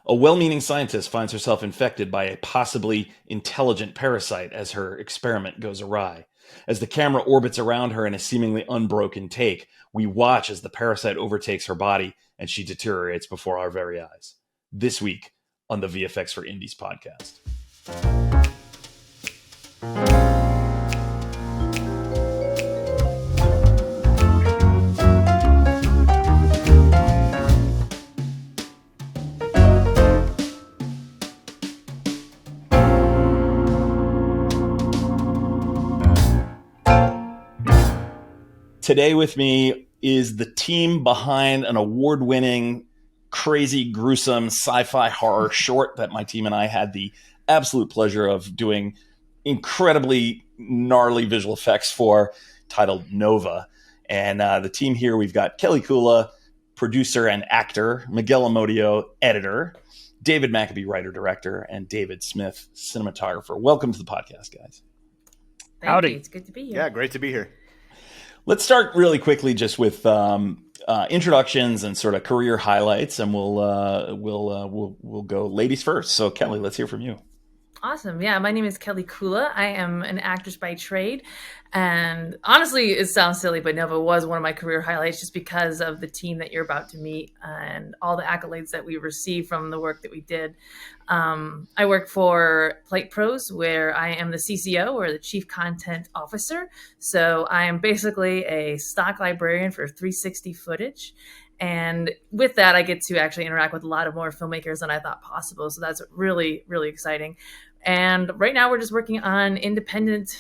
A well-meaning scientist finds herself infected by a possibly intelligent parasite as her experiment goes awry. As the camera orbits around her in a seemingly unbroken take, we watch as the parasite overtakes her body and she deteriorates before our very eyes. This week on the VFX for Indies podcast. Today with me is the team behind an award-winning, crazy, gruesome sci-fi horror short that my team and I had the absolute pleasure of doing incredibly gnarly visual effects for, titled Nova. And the team here, we've got Kelly Kula, producer and actor, Miguel Amodio, editor, David McAbee, writer-director, and David Smith, cinematographer. Welcome to the podcast, guys. Thank you. It's good to be here. Yeah, great to be here. Let's start really quickly just with introductions and sort of career highlights, and we'll go ladies first. So Kelly, let's hear from you. Awesome. Yeah, my name is Kelly Kula. I am an actress by trade. And honestly, it sounds silly, but Nova was one of my career highlights just because of the team that you're about to meet and all the accolades that we received from the work that we did. I work for Plate Pros, where I am the CCO, or the Chief Content Officer. So I am basically a stock librarian for 360 footage. And with that, I get to actually interact with a lot of more filmmakers than I thought possible. So that's really, really exciting. And right now we're just working on independent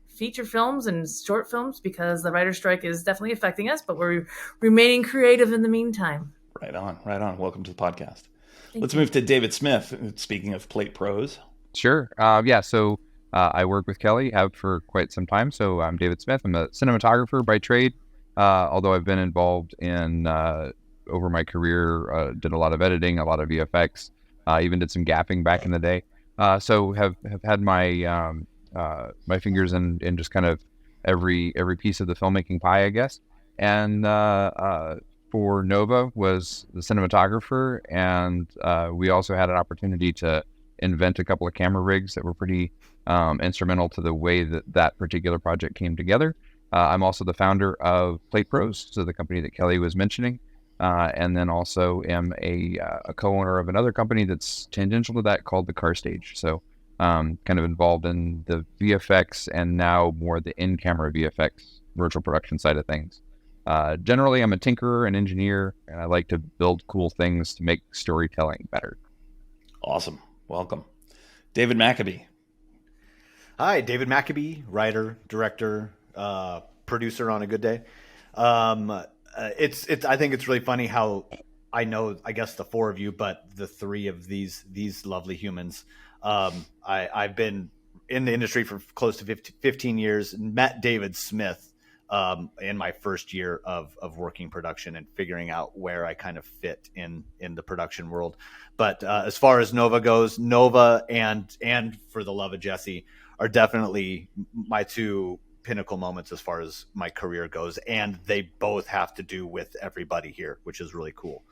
feature films and short films because the writer's strike is definitely affecting us, but we're remaining creative in the meantime. Right on. Welcome to the podcast. Let's move to David Smith. Speaking of Plate Pros. Sure. So I work with Kelly, have for quite some time. So I'm David Smith. I'm a cinematographer by trade. Although I've been involved in, over my career, did a lot of editing, a lot of VFX, even did some gapping back in the day. So have had my my fingers in just kind of every piece of the filmmaking pie, I guess. And for Nova was the cinematographer, and we also had an opportunity to invent a couple of camera rigs that were pretty instrumental to the way that particular project came together. I'm also the founder of Plate Pros, so the company that Kelly was mentioning, and then also am a co-owner of another company that's tangential to that called the Car Stage. So kind of involved in the VFX and now more the in-camera VFX virtual production side of things. Generally, I'm a tinkerer and engineer, and I like to build cool things to make storytelling better. Awesome. Welcome. David McAbee. Hi, David McAbee, writer, director, producer on a good day. I think it's really funny how I know, I guess, the four of you, but the three of these lovely humans. I've been in the industry for close to 15 years, met David Smith in my first year of working production and figuring out where I kind of fit in the production world. But as far as Nova goes, Nova and For the Love of Jesse are definitely my two pinnacle moments as far as my career goes, and they both have to do with everybody here, which is really cool.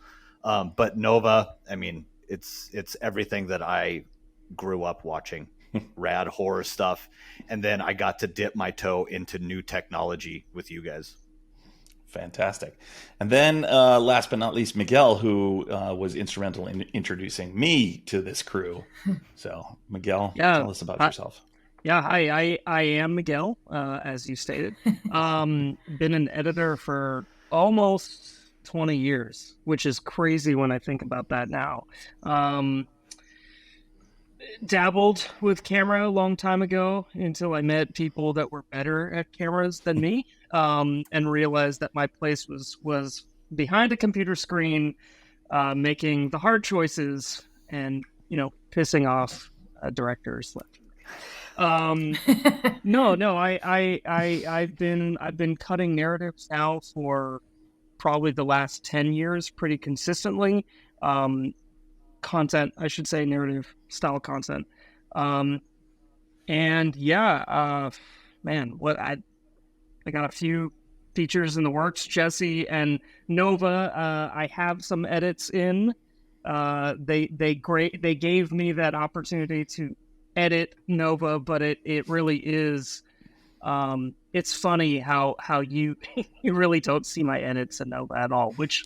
But Nova, I mean, it's everything that I grew up watching. Rad horror stuff, and then I got to dip my toe into new technology with you guys. Fantastic. And then last but not least, Miguel, who was instrumental in introducing me to this crew. So Miguel, tell us about yourself. Yeah, hi, I am Miguel, as you stated. Been an editor for almost 20 years, which is crazy when I think about that now. Dabbled with camera a long time ago until I met people that were better at cameras than me, and realized that my place was behind a computer screen, making the hard choices and, pissing off directors left. I've been cutting narratives now for probably the last 10 years pretty consistently. Content, I should say, narrative style content. I got a few features in the works. Jesse and Nova, I have some edits in. They gave me that opportunity to edit Nova, but it really is. It's funny how you you really don't see my edits in Nova at all, which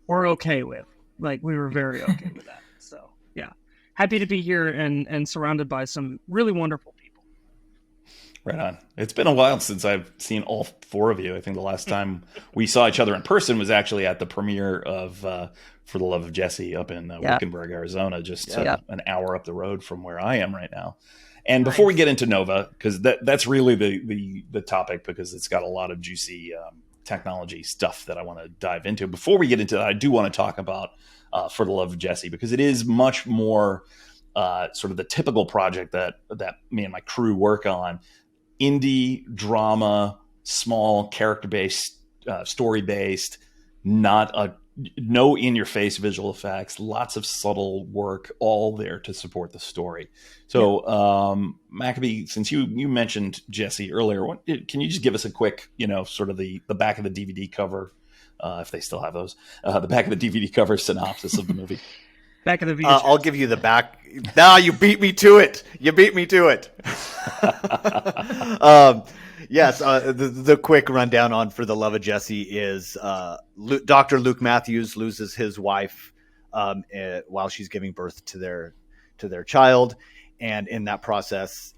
we're okay with. Like, we were very okay with that. So yeah, happy to be here and surrounded by some really wonderful people. Right on. It's been a while since I've seen all four of you. I think the last time we saw each other in person was actually at the premiere of For the Love of Jesse up in Wickenburg, Arizona, just an hour up the road from where I am right now. And before we get into Nova, because that's really the topic, because it's got a lot of juicy technology stuff that I want to dive into. Before we get into that, I do want to talk about For the Love of Jesse, because it is much more sort of the typical project that me and my crew work on. Indie drama, small character-based, story-based, no in-your-face visual effects, lots of subtle work, all there to support the story. So, McAbee, since you mentioned Jesse earlier, can you just give us a quick, sort of the back of the DVD cover, if they still have those, the back of the DVD cover synopsis of the movie? Back of the VHS. I'll give you the back. Now you beat me to it. Yes, the quick rundown on For the Love of Jesse is Dr. Luke Matthews loses his wife while she's giving birth to their child, and in that process,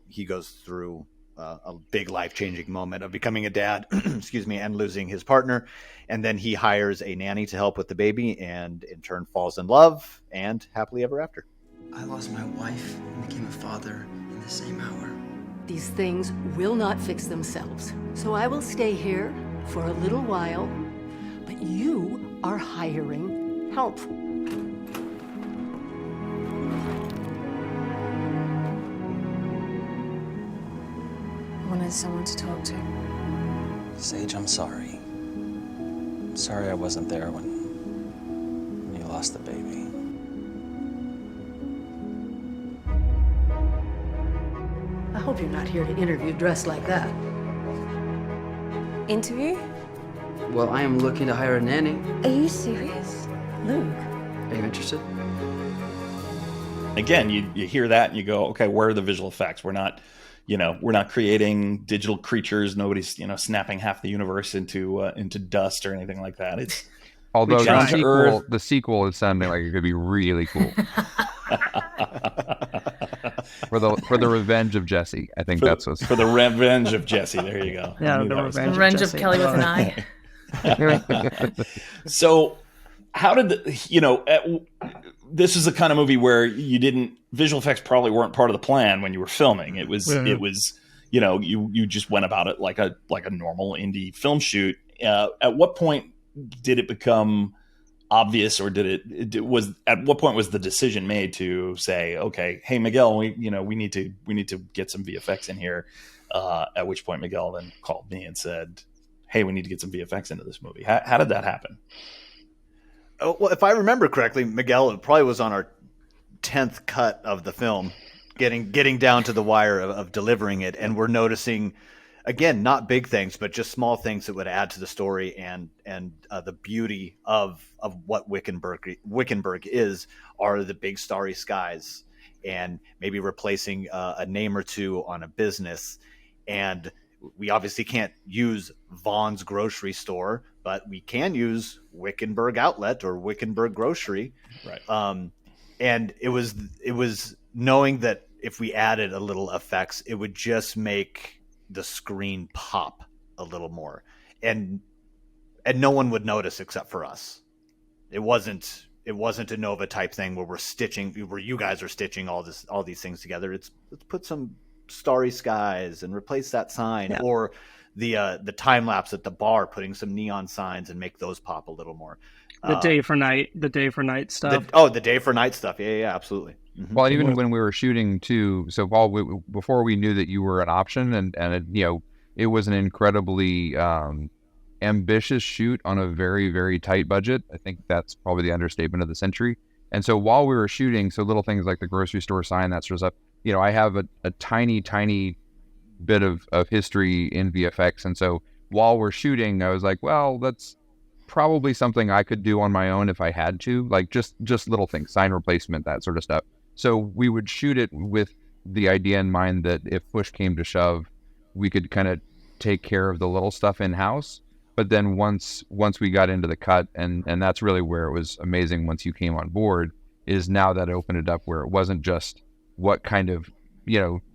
he goes through a big life-changing moment of becoming a dad, and losing his partner, and then he hires a nanny to help with the baby, and in turn falls in love and happily ever after. I lost my wife and became a father in the same hour. These things will not fix themselves. So I will stay here for a little while, but you are hiring help. I wanted someone to talk to. Sage, I'm sorry. I'm sorry I wasn't there when you lost the baby. I hope you're not here to interview dressed like that. Interview? Well, I am looking to hire a nanny. Are you serious? Luke. Are you interested? Again, you hear that and you go, okay, where are the visual effects? We're not creating digital creatures. Nobody's, snapping half the universe into dust or anything like that. It's although the sequel is sounding like it could be really cool. For the revenge of Jesse, I think that's what's for the revenge of Jesse. There you go. Yeah, the revenge of Kelly with an eye. So, how did this is the kind of movie where visual effects probably weren't part of the plan when you were filming. It was you just went about it like a normal indie film shoot. At what point did it become obvious, or at what point was the decision made to say, okay, hey Miguel, we need to get some VFX in here? At which point Miguel then called me and said, hey, we need to get some VFX into this movie. How did that happen? Oh, well, if I remember correctly, Miguel probably was on our 10th cut of the film, getting down to the wire of delivering it, and we're noticing, again, not big things, but just small things that would add to the story and the beauty of what Wickenburg is, are the big starry skies, and maybe replacing a name or two on a business. And we obviously can't use Vaughn's grocery store, but we can use Wickenburg Outlet or Wickenburg Grocery. Right. And it was knowing that if we added a little effects, it would just make the screen pop a little more, and no one would notice except for us. It wasn't a Nova type thing where you guys are stitching all these things together. Let's put some starry skies and replace that sign, or the time lapse at the bar, putting some neon signs and make those pop a little more. The day for night stuff. The day for night stuff. Yeah, absolutely. Mm-hmm. Well, even when we were shooting too, so Paul, before we knew that you were an option, and it was an incredibly ambitious shoot on a very, very tight budget. I think that's probably the understatement of the century. And so while we were shooting, so little things like the grocery store sign, that sort of stuff, I have a tiny, tiny bit of history in VFX. And so while we're shooting, I was like, well, let's probably something I could do on my own if I had to, like just little things, sign replacement, that sort of stuff. So we would shoot it with the idea in mind that if push came to shove, we could kind of take care of the little stuff in-house. But then once we got into the cut, and that's really where it was amazing once you came on board, is now that opened it up where it wasn't just what kind of,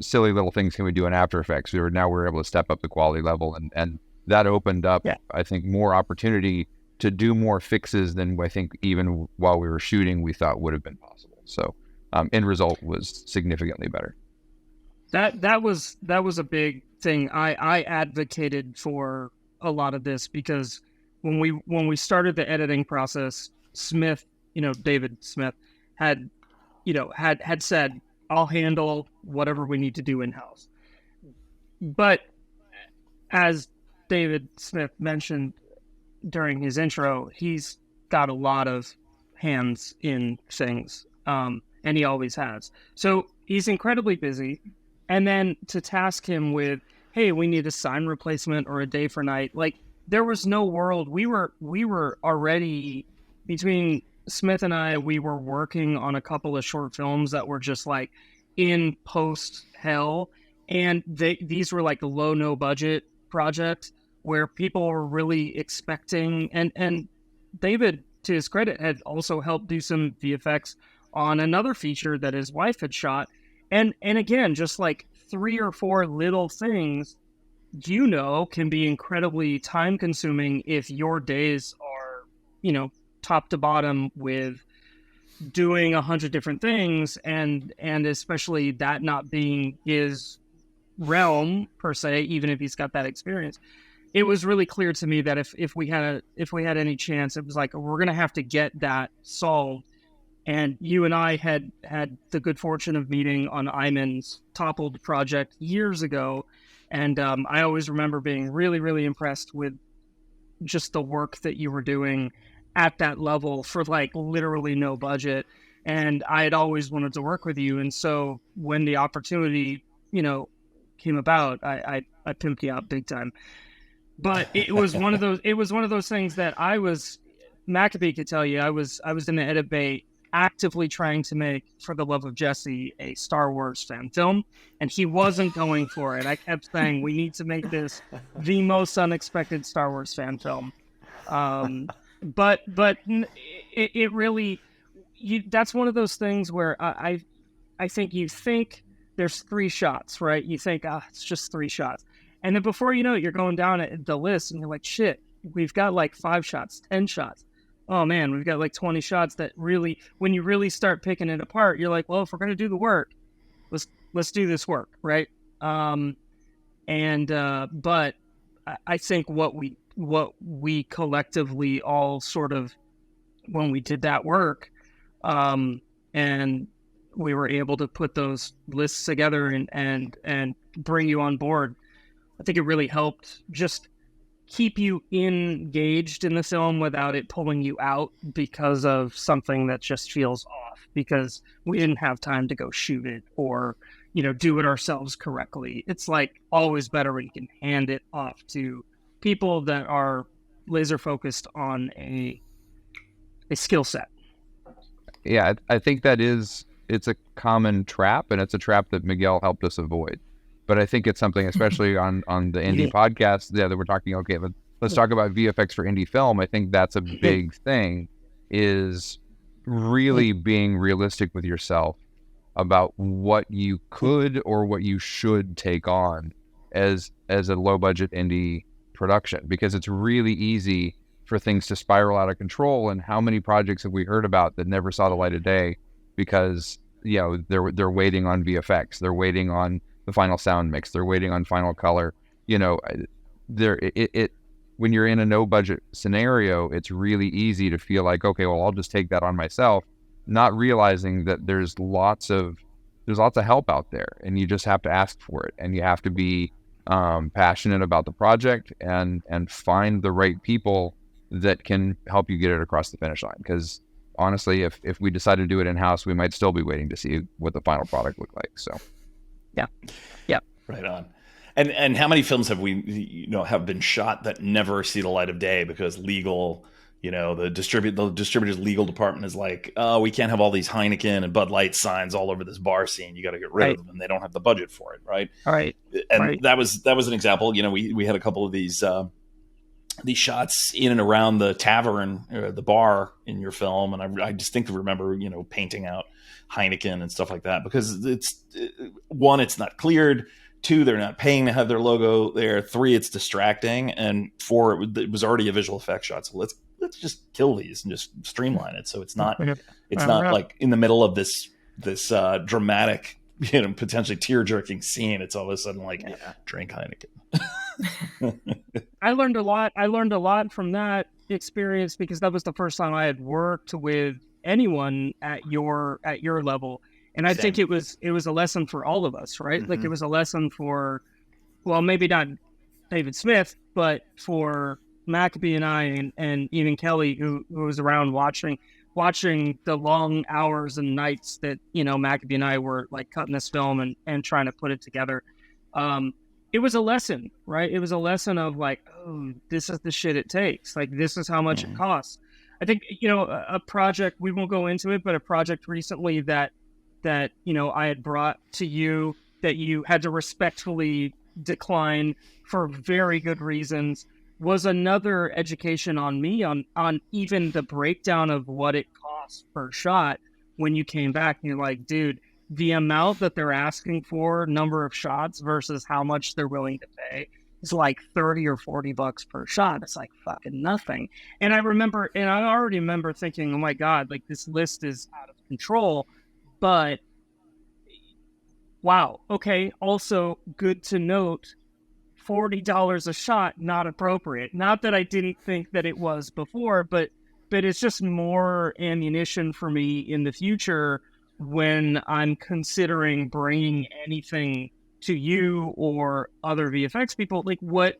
silly little things can we do in After Effects. We're able to step up the quality level, and that opened up, I think, more opportunity to do more fixes than I think even while we were shooting we thought would have been possible. So end result was significantly better. That was a big thing. I advocated for a lot of this because when we started the editing process, Smith, David Smith had said, I'll handle whatever we need to do in-house. But as David Smith mentioned during his intro, he's got a lot of hands in things, and he always has. So he's incredibly busy. And then to task him with, hey, we need a sign replacement or a day for night, like there was no world. We were already, between Smith and I, we were working on a couple of short films that were just like in post hell. And these were like no budget projects where people were really expecting, and David, to his credit, had also helped do some VFX on another feature that his wife had shot. And again, just like 3 or 4 little things, can be incredibly time consuming if your days are, top to bottom with doing 100 different things, and especially that not being his realm per se, even if he's got that experience. It was really clear to me that if we had any chance, it was like, we're going to have to get that solved. And you and I had the good fortune of meeting on Iman's Toppled project years ago. And I always remember being really, really impressed with just the work that you were doing at that level for like literally no budget. And I had always wanted to work with you. And so when the opportunity, came about, I pimped you out big time. But it was one of those things that McAbee could tell you, I was in the edit bay actively trying to make For the Love of Jesse a Star Wars fan film, and he wasn't going for it. I kept saying, we need to make this the most unexpected Star Wars fan film. But it really, that's one of those things where I think you think there's 3 shots, right? You think, it's just 3 shots. And then before you know it, you're going down at the list and you're like, shit, we've got like 5 shots, 10 shots. Oh man, we've got like 20 shots that really, when you really start picking it apart, you're like, well, if we're going to do the work, let's do this work. Right. But I think what we collectively all sort of, when we did that work, and we were able to put those lists together and bring you on board, I think it really helped just keep you engaged in the film without it pulling you out because of something that just feels off, because we didn't have time to go shoot it or, do it ourselves correctly. It's like always better when you can hand it off to people that are laser focused on a skill set. Yeah, I think it's a common trap, and it's a trap that Miguel helped us avoid. But I think it's something, especially on the indie podcast, that we're talking, okay, let's talk about VFX for indie film. I think that's a big thing, is really being realistic with yourself about what you could or what you should take on as a low budget indie production, because it's really easy for things to spiral out of control. And how many projects have we heard about that never saw the light of day because they're waiting on VFX, they're waiting on the final sound mix, they're waiting on final color. When you're in a no budget scenario, it's really easy to feel like, okay, well, I'll just take that on myself, not realizing that there's lots of help out there, and you just have to ask for it, and you have to be passionate about the project and find the right people that can help you get it across the finish line. Because honestly, if we decide to do it in-house, we might still be waiting to see what the final product look like. So yeah, right on. And how many films have we have been shot that never see the light of day because legal The distributor's legal department is like, oh, we can't have all these Heineken and Bud Light signs all over this bar scene. You got to get rid of them, and they don't have the budget for it, right? All right. And right. that was an example. We had a couple of these shots in and around the tavern, the bar in your film, and I distinctly remember painting out Heineken and stuff like that, because it's one, it's not cleared. 2, they're not paying to have their logo there. 3, it's distracting, and 4, it was already a visual effects shot. So let's just kill these and just streamline it, so it's not like in the middle of this dramatic, potentially tear-jerking scene. It's all of a sudden like, drink Heineken. I learned a lot from that experience, because that was the first time I had worked with anyone at your level. And I think it was a lesson for all of us, right? Mm-hmm. Like, it was a lesson for, well, maybe not David Smith, but for McAbee and I, and even Kelly, who was around watching the long hours and nights that, McAbee and I were like cutting this film and trying to put it together. It was a lesson, right? It was a lesson of like, oh, this is the shit it takes. Like, this is how much it costs. I think, a project, we won't go into it, but a project recently that I had brought to you that you had to respectfully decline for very good reasons was another education on me on even the breakdown of what it costs per shot. When you came back and you're like, dude, the amount that they're asking for, number of shots versus how much they're willing to pay is like $30 or $40 per shot. It's like fucking nothing. And I already remember thinking, oh my God, like, this list is out of control. But wow, okay, also good to note, $40 a shot, not appropriate. Not that I didn't think that it was before, but it's just more ammunition for me in the future when I'm considering bringing anything to you or other VFX people, like what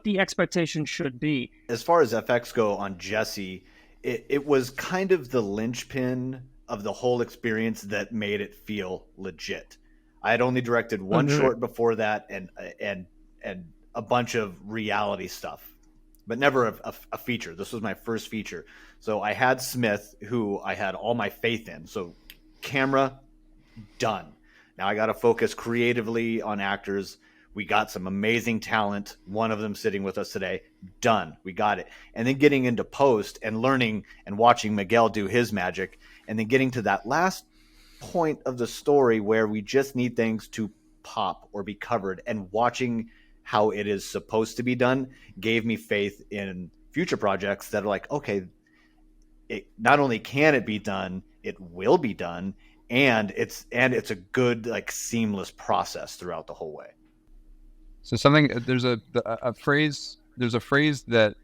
the expectation should be. As far as FX go on Jesse, it was kind of the linchpin of the whole experience that made it feel legit. I had only directed one short before that, and a bunch of reality stuff, but never a feature. This was my first feature. So I had Smith, who I had all my faith in. So camera, done. Now I got to focus creatively on actors. We got some amazing talent. One of them sitting with us today. Done. We got it. And then getting into post and learning and watching Miguel do his magic, and then getting to that last point of the story where we just need things to pop or be covered, and watching how it is supposed to be done gave me faith in future projects that are like, okay, it not only can it be done, it will be done, and it's a good, like, seamless process throughout the whole way. So there's a phrase that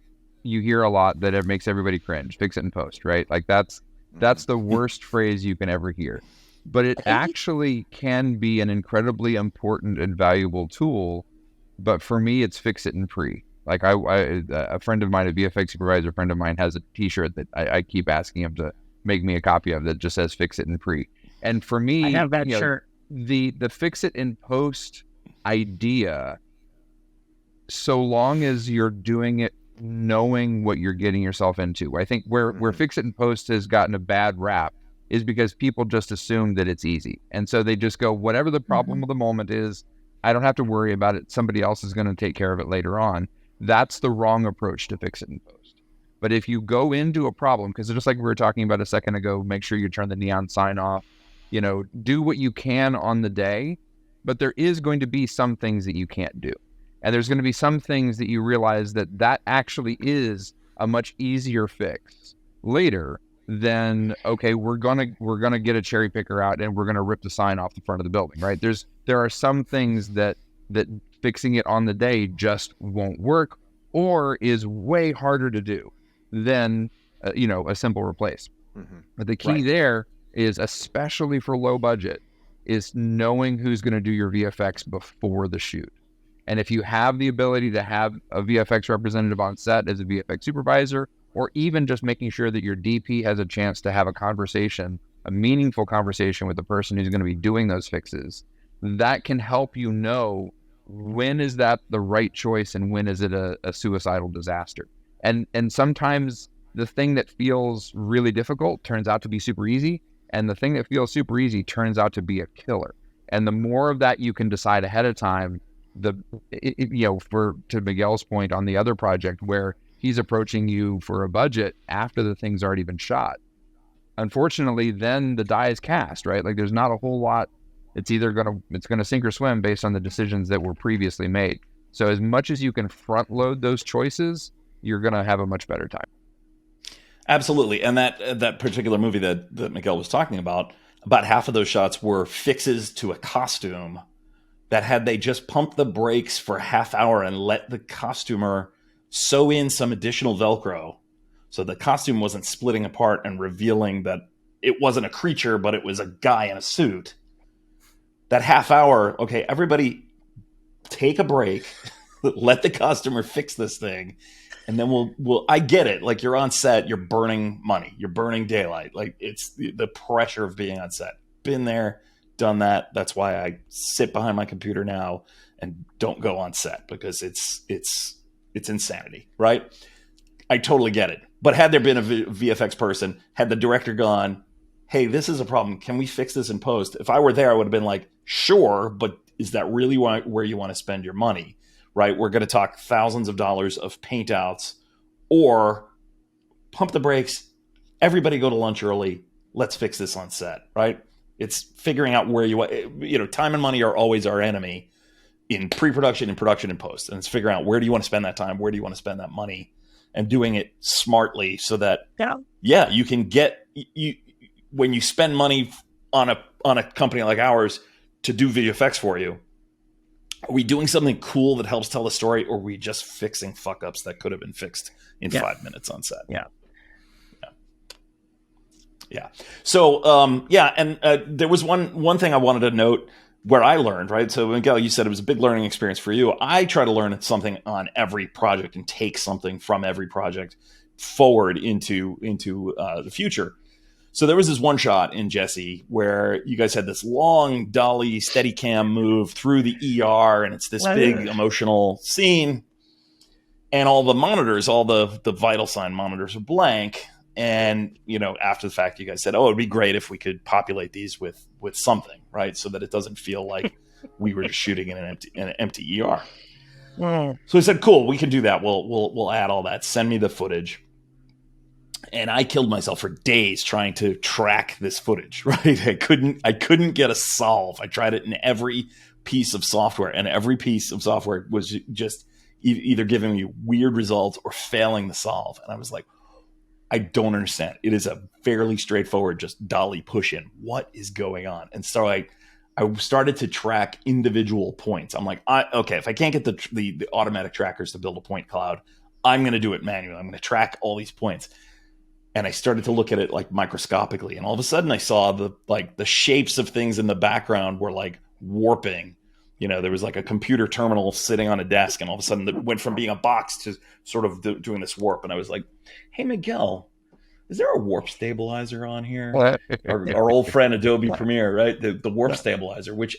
you hear a lot that it makes everybody cringe: fix it in post, right? Like, that's the worst phrase you can ever hear. But it actually can be an incredibly important and valuable tool. But for me, it's fix it in pre. Like, a friend of mine, a VFX supervisor friend of mine, has a T-shirt that I keep asking him to make me a copy of that just says fix it in pre. And for me, I have that shirt. The fix it in post idea, so long as you're doing it knowing what you're getting yourself into. I think where fix it in post has gotten a bad rap is because people just assume that it's easy. And so they just go, whatever the problem of the moment is, I don't have to worry about it. Somebody else is going to take care of it later on. That's the wrong approach to fix it in post. But if you go into a problem, because just like we were talking about a second ago, make sure you turn the neon sign off, do what you can on the day, but there is going to be some things that you can't do. And there's going to be some things that you realize that actually is a much easier fix later than, okay, we're gonna get a cherry picker out and we're gonna rip the sign off the front of the building, right? There are some things that fixing it on the day just won't work, or is way harder to do than a simple replace. But the key there is, especially for low budget, is knowing who's going to do your VFX before the shoot. And if you have the ability to have a VFX representative on set as a VFX supervisor, or even just making sure that your DP has a chance to have a meaningful conversation with the person who's going to be doing those fixes, that can help you know when is that the right choice and when is it a suicidal disaster. And sometimes the thing that feels really difficult turns out to be super easy, and the thing that feels super easy turns out to be a killer. And the more of that you can decide ahead of time, to Miguel's point on the other project where he's approaching you for a budget after the thing's already been shot. Unfortunately, then the die is cast, right? Like there's not a whole lot. It's either gonna sink or swim based on the decisions that were previously made. So as much as you can front load those choices, you're gonna have a much better time. Absolutely. And that particular movie that Miguel was talking about half of those shots were fixes to a costume that had they just pumped the brakes for a half hour and let the costumer sew in some additional Velcro so the costume wasn't splitting apart and revealing that it wasn't a creature, but it was a guy in a suit. That half hour, okay, everybody take a break, let the costumer fix this thing. And then we'll I get it. Like you're on set, you're burning money, you're burning daylight. Like it's the pressure of being on set. Been there, done that. That's why I sit behind my computer now and don't go on set because it's insanity, right? I totally get it. But had there been a VFX person, had the director gone, hey, this is a problem. Can we fix this in post? If I were there, I would have been like, sure, but is that really where you want to spend your money? Right? We're going to talk thousands of dollars of paint outs or pump the brakes. Everybody go to lunch early. Let's fix this on set, right? It's figuring out where time and money are always our enemy in pre-production, in production, and post. And it's figuring out where do you want to spend that time? Where do you want to spend that money? And doing it smartly so that, you can get when you spend money on a company like ours to do VFX for you, are we doing something cool that helps tell the story, or are we just fixing fuck-ups that could have been fixed in 5 minutes on set? Yeah. So, there was one thing I wanted to note where I learned, right? So, Miguel, you said it was a big learning experience for you. I try to learn something on every project and take something from every project forward into the future. So there was this one shot in Jesse where you guys had this long dolly steady cam move through the ER, and it's this big emotional scene, and all the monitors, all the vital sign monitors are blank. And, after the fact, you guys said, oh, it'd be great if we could populate these with something, right? So that it doesn't feel like we were just shooting in an empty ER. So we said, cool, we can do that. We'll add all that. Send me the footage. And I killed myself for days trying to track this footage, right? I couldn't get a solve. I tried it in every piece of software, and every piece of software was just either giving me weird results or failing the solve. And I was like, I don't understand. It is a fairly straightforward, just dolly push in. What is going on? And so I started to track individual points. I'm like, okay, if I can't get the automatic trackers to build a point cloud, I'm going to do it manually. I'm going to track all these points. And I started to look at it like microscopically. And all of a sudden I saw the shapes of things in the background were like warping. There was like a computer terminal sitting on a desk, and all of a sudden it went from being a box to sort of doing this warp. And I was like, hey, Miguel, is there a warp stabilizer on here? Our old friend Adobe Premiere, right? The warp stabilizer, which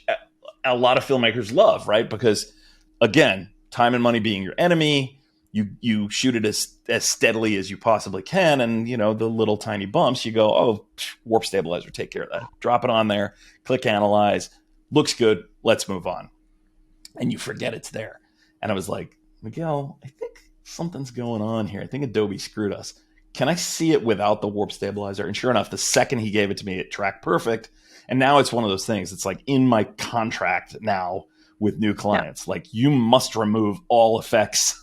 a lot of filmmakers love, right? Because again, time and money being your enemy, you shoot it as steadily as you possibly can. And, the little tiny bumps, you go, oh, warp stabilizer, take care of that. Drop it on there, click analyze, looks good, let's move on. And you forget it's there. And I was like, Miguel, I think something's going on here. I think Adobe screwed us. Can I see it without the warp stabilizer? And sure enough, the second he gave it to me, it tracked perfect. And now it's one of those things. It's like in my contract now with new clients, like you must remove all effects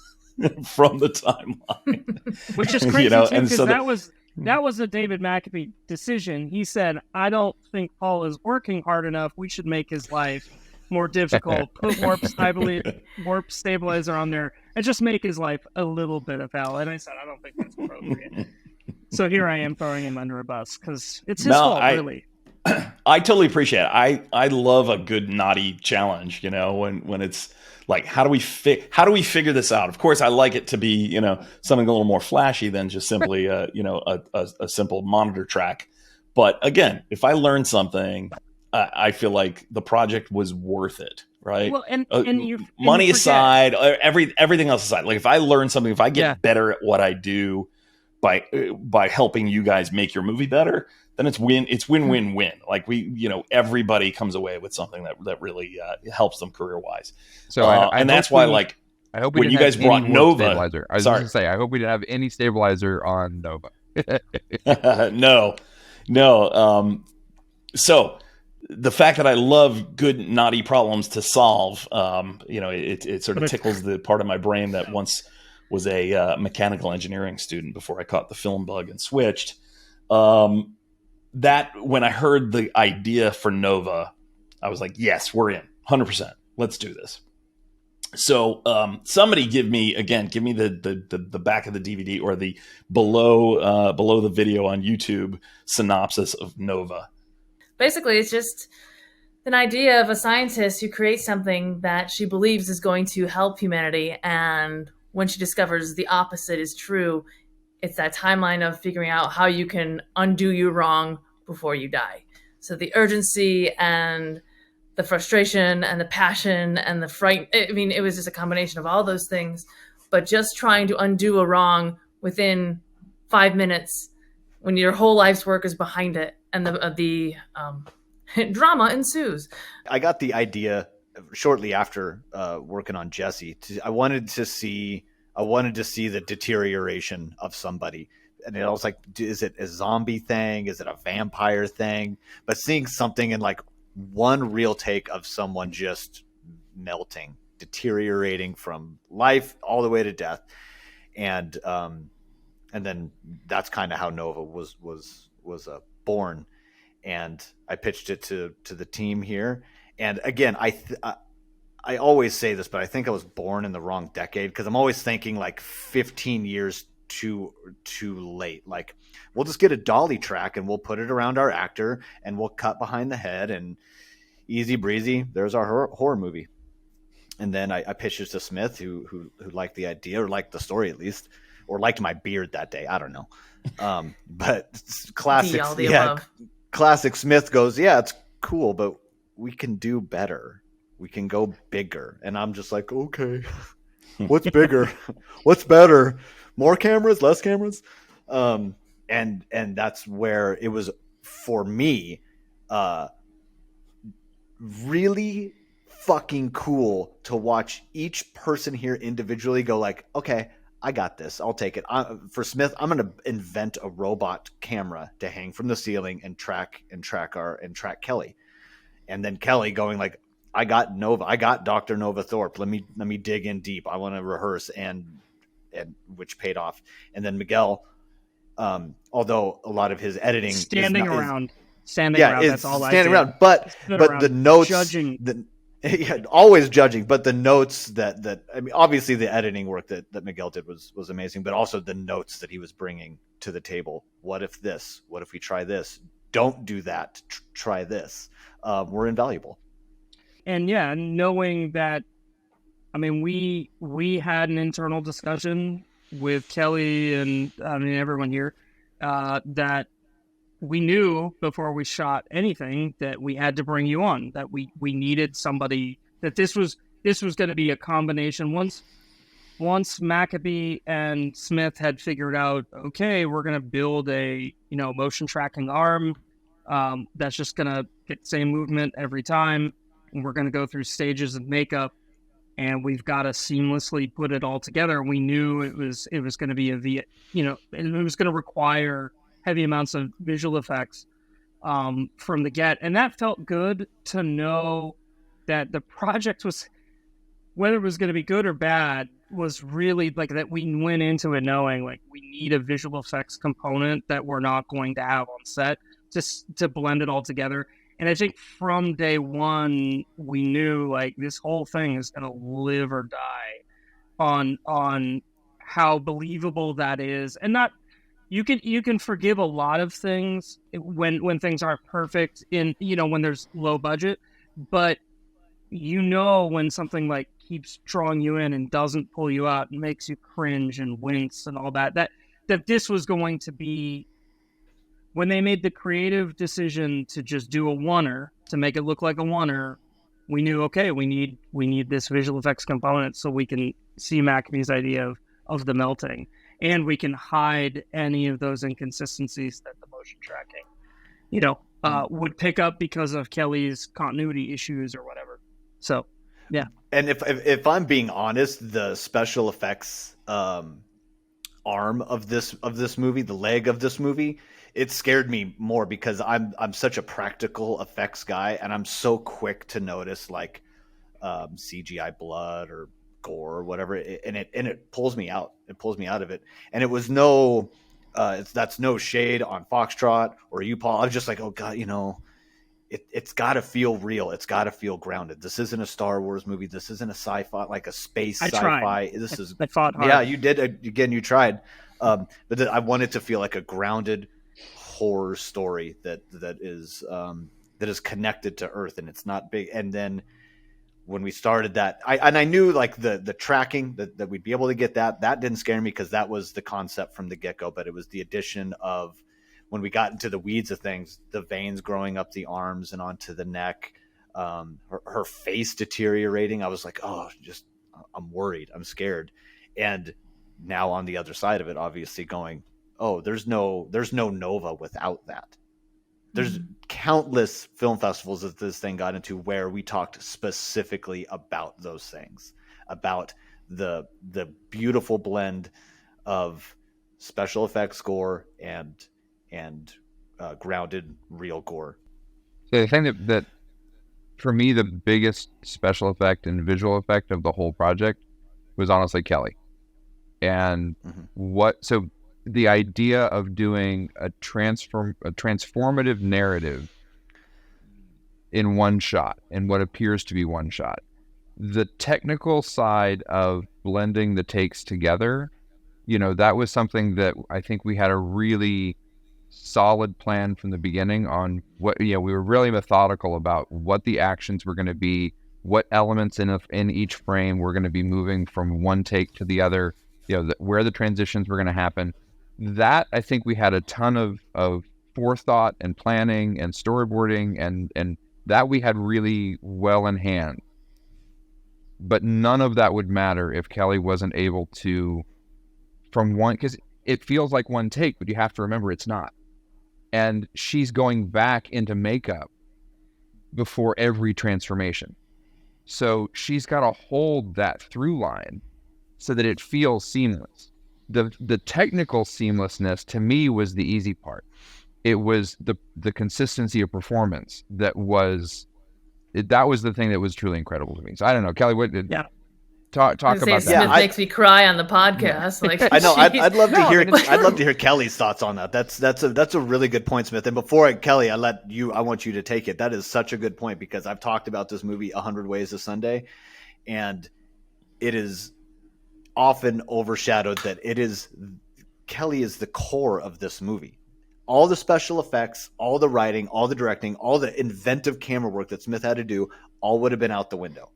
from the timeline. Which is crazy, too, because that was a David McAbee decision. He said, I don't think Paul is working hard enough. We should make his life more difficult. Put warp stabilizer on there and just make his life a little bit of hell. And I said, I don't think that's appropriate. So here I am throwing him under a bus because it's his fault, really. I totally appreciate it. I love a good naughty challenge, when it's like, how do we figure this out? Of course, I like it to be, something a little more flashy than just simply, a simple monitor track. But again, if I learn something, I feel like the project was worth it, right? Well, and money aside, everything else aside, like if I learn something, if I get better at what I do, by helping you guys make your movie better, then it's win-win-win. Like everybody comes away with something that really helps them career-wise. So and that's why, like, I hope we when didn't you guys have brought any Nova, stabilizer. I was just gonna say, I hope we didn't have any stabilizer on Nova. No. So the fact that I love good, naughty problems to solve, it sort of tickles the part of my brain that once was a mechanical engineering student before I caught the film bug and switched. That when I heard the idea for Nova, I was like, yes, we're in 100%. Let's do this. So somebody give me the back of the DVD or the below the video on YouTube synopsis of Nova. Basically, it's just an idea of a scientist who creates something that she believes is going to help humanity, and when she discovers the opposite is true, it's that timeline of figuring out how you can undo your wrong before you die. So the urgency and the frustration and the passion and the fright. I mean, it was just a combination of all those things, but just trying to undo a wrong within 5 minutes when your whole life's work is behind it, and the drama ensues. I got the idea shortly after working on Jesse. I wanted to see the deterioration of somebody. And I was like, is it a zombie thing? Is it a vampire thing? But seeing something in like one real take of someone just melting, deteriorating from life all the way to death. And then that's kind of how Nova was born. And I pitched it to the team here. And again, I always say this, but I think I was born in the wrong decade, because I'm always thinking like 15 years too late. Like, we'll just get a dolly track and we'll put it around our actor and we'll cut behind the head and easy breezy, there's our horror movie. And then I pitched it to Smith, who liked the idea, or liked the story at least, or liked my beard that day. I don't know. But classic, classic Smith goes, yeah, it's cool, but we can do better. We can go bigger. And I'm just like, okay, what's bigger? What's better? More cameras, less cameras? And that's where it was for me, really fucking cool to watch each person here individually go like, okay, I got this. I'll take it. For Smith, I'm going to invent a robot camera to hang from the ceiling and track Kelly. And then Kelly going like, I got Nova. I got Dr. Nova Thorpe. Let me dig in deep. I want to rehearse, and which paid off. And then Miguel, although a lot of his editing standing around. That's all standing around. But the notes, judging. Always judging. But the notes that I mean, obviously the editing work that Miguel did was amazing. But also the notes that he was bringing to the table. What if this? What if we try this? Don't do that. Try this. Were invaluable. And yeah, knowing that, I mean, we had an internal discussion with Kelly and I mean everyone here that we knew before we shot anything that we had to bring you on, that we needed somebody, that this was going to be a combination. Once McAbee and Smith had figured out, okay, we're going to build a motion tracking arm that's just going to get the same movement every time, and we're going to go through stages of makeup, and we've got to seamlessly put it all together. We knew it was going to be it was going to require heavy amounts of visual effects from the get. And that felt good to know that the project was, whether it was going to be good or bad, was really like that we went into it knowing like we need a visual effects component that we're not going to have on set just to blend it all together. And I think from day one, we knew like this whole thing is going to live or die on how believable that is. And not, you can forgive a lot of things when things aren't perfect when there's low budget, but when something like keeps drawing you in and doesn't pull you out and makes you cringe and wince and all that this was going to be, when they made the creative decision to just do a oneer, to make it look like a oneer, we knew, okay, we need this visual effects component so we can see McAbee's idea of the melting. and we can hide any of those inconsistencies that the motion tracking, would pick up because of Kelly's continuity issues or whatever. So, yeah. And if I'm being honest, the special effects arm of this movie, the leg of this movie, it scared me more because I'm such a practical effects guy, and I'm so quick to notice like CGI blood or gore or whatever, and it pulls me out. It pulls me out of it, and it was that's no shade on Foxtrot or you, Paul. I was just like, oh god, it's got to feel real. It's got to feel grounded. This isn't a Star Wars movie. This isn't a sci-fi, like a space I sci-fi. tried. This is I fought hard. Yeah, you did. Again, you tried. But I want it to feel like a grounded horror story that is connected to Earth, and it's not big. And then when we started that, I knew like the tracking that we'd be able to get that didn't scare me because that was the concept from the get-go. But it was the addition of, when we got into the weeds of things, the veins growing up the arms and onto the neck, her face deteriorating. I was like, oh, I'm worried. I'm scared. And now on the other side of it, obviously going, oh, there's no Nova without that. There's countless film festivals that this thing got into where we talked specifically about those things, about the beautiful blend of special effects score and grounded real gore. So the thing that for me, the biggest special effect and visual effect of the whole project was honestly Kelly. And so the idea of doing a transformative narrative in one shot, in what appears to be one shot, the technical side of blending the takes together, that was something that I think we had a really solid plan from the beginning on what, we were really methodical about what the actions were going to be, what elements in each frame were going to be moving from one take to the other, where the transitions were going to happen. That I think we had a ton of forethought and planning and storyboarding and that we had really well in hand. But none of that would matter if Kelly wasn't able to, because it feels like one take, but you have to remember it's not. And she's going back into makeup before every transformation. So she's got to hold that through line so that it feels seamless. The technical seamlessness to me was the easy part. It was the consistency of performance that was the thing that was truly incredible to me. So I don't know, Kelly, what did talk about that? Smith makes me cry on the podcast. Like I know, I'd love to hear. I'd love to hear Kelly's thoughts on that. That's a really good point, Smith. And before Kelly, I want you to take it. That is such a good point because I've talked about this movie 100 Ways a Sunday, and it is often overshadowed that Kelly is the core of this movie. All the special effects, all the writing, all the directing, all the inventive camera work that Smith had to do, all would have been out the window